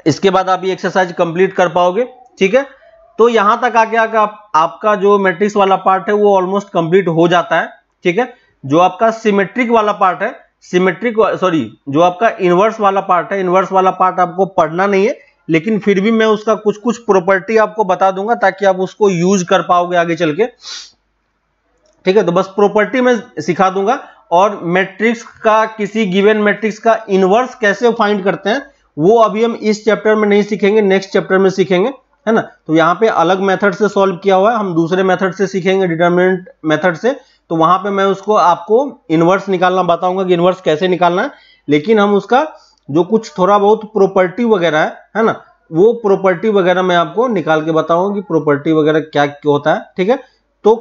इसके बाद आप ये एक्सरसाइज कंप्लीट कर पाओगे, ठीक है। तो यहां तक आके आपका जो मैट्रिक्स वाला पार्ट है वो ऑलमोस्ट कंप्लीट हो जाता है, ठीक है। जो आपका सिमेट्रिक वाला पार्ट है, जो आपका इनवर्स वाला पार्ट है, इनवर्स वाला पार्ट आपको पढ़ना नहीं है, लेकिन फिर भी मैं उसका कुछ कुछ प्रॉपर्टी आपको बता दूंगा ताकि आप उसको यूज कर पाओगे आगे चल के, ठीक है। तो बस प्रॉपर्टी में सिखा दूंगा, और मैट्रिक्स का, किसी गिवन मैट्रिक्स का इनवर्स कैसे फाइंड करते हैं वो अभी हम इस चैप्टर में नहीं सीखेंगे, नेक्स्ट चैप्टर में सीखेंगे, है ना। तो यहाँ पे अलग मेथड से सॉल्व किया हुआ है, हम दूसरे मेथड से सीखेंगे, डिटरमिनेंट मेथड से। तो वहां पे मैं उसको आपको इनवर्स निकालना बताऊंगा कि इनवर्स कैसे निकालना है, लेकिन हम उसका जो कुछ थोड़ा बहुत प्रॉपर्टी वगैरह है ना, वो प्रॉपर्टी वगैरह मैं आपको निकाल के बताऊंगा कि प्रॉपर्टी वगैरह क्या होता है, ठीक है। तो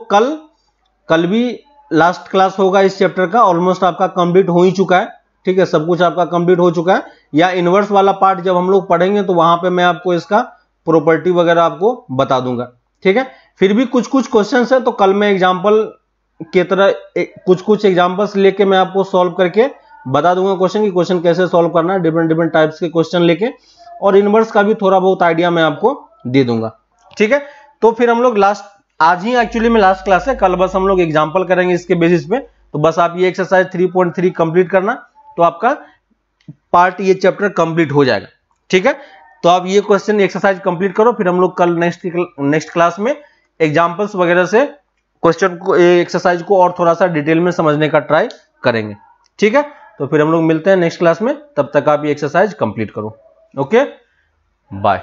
कल भी लास्ट क्लास होगा इस चैप्टर का, ऑलमोस्ट आपका कंप्लीट हो ही चुका है, ठीक है। सब कुछ आपका कंप्लीट हो चुका है, या इनवर्स वाला पार्ट जब हम लोग पढ़ेंगे तो वहां पे मैं आपको इसका प्रॉपर्टी वगैरह आपको बता दूंगा, ठीक है। फिर भी कुछ कुछ क्वेश्चंस है, तो कल मैं एग्जांपल के तरह कुछ कुछ एग्जांपल्स लेके मैं आपको सॉल्व करके बता दूंगा क्वेश्चन, की क्वेश्चन कैसे सॉल्व करना है, डिफरेंट टाइप्स के क्वेश्चन लेके, और इनवर्स का भी थोड़ा बहुत आइडिया मैं आपको दे दूंगा, ठीक है। तो फिर हम लोग आज ही एक्चुअली में लास्ट क्लास है, कल बस हम लोग एग्जांपल करेंगे इसके बेसिस पे। तो बस आप ये एक्सरसाइज 3.3 कंप्लीट करना, तो आपका पार्ट ये चैप्टर कंप्लीट हो जाएगा, ठीक है। तो आप ये क्वेश्चन एक्सरसाइज कंप्लीट करो, फिर हम लोग कल नेक्स्ट क्लास में एग्जांपल्स वगैरह से क्वेश्चन को, एक्सरसाइज को और थोड़ा सा डिटेल में समझने का ट्राई करेंगे, ठीक है। तो फिर हम लोग मिलते हैं नेक्स्ट क्लास में, तब तक आप ये एक्सरसाइज कंप्लीट करो। Okay, bye.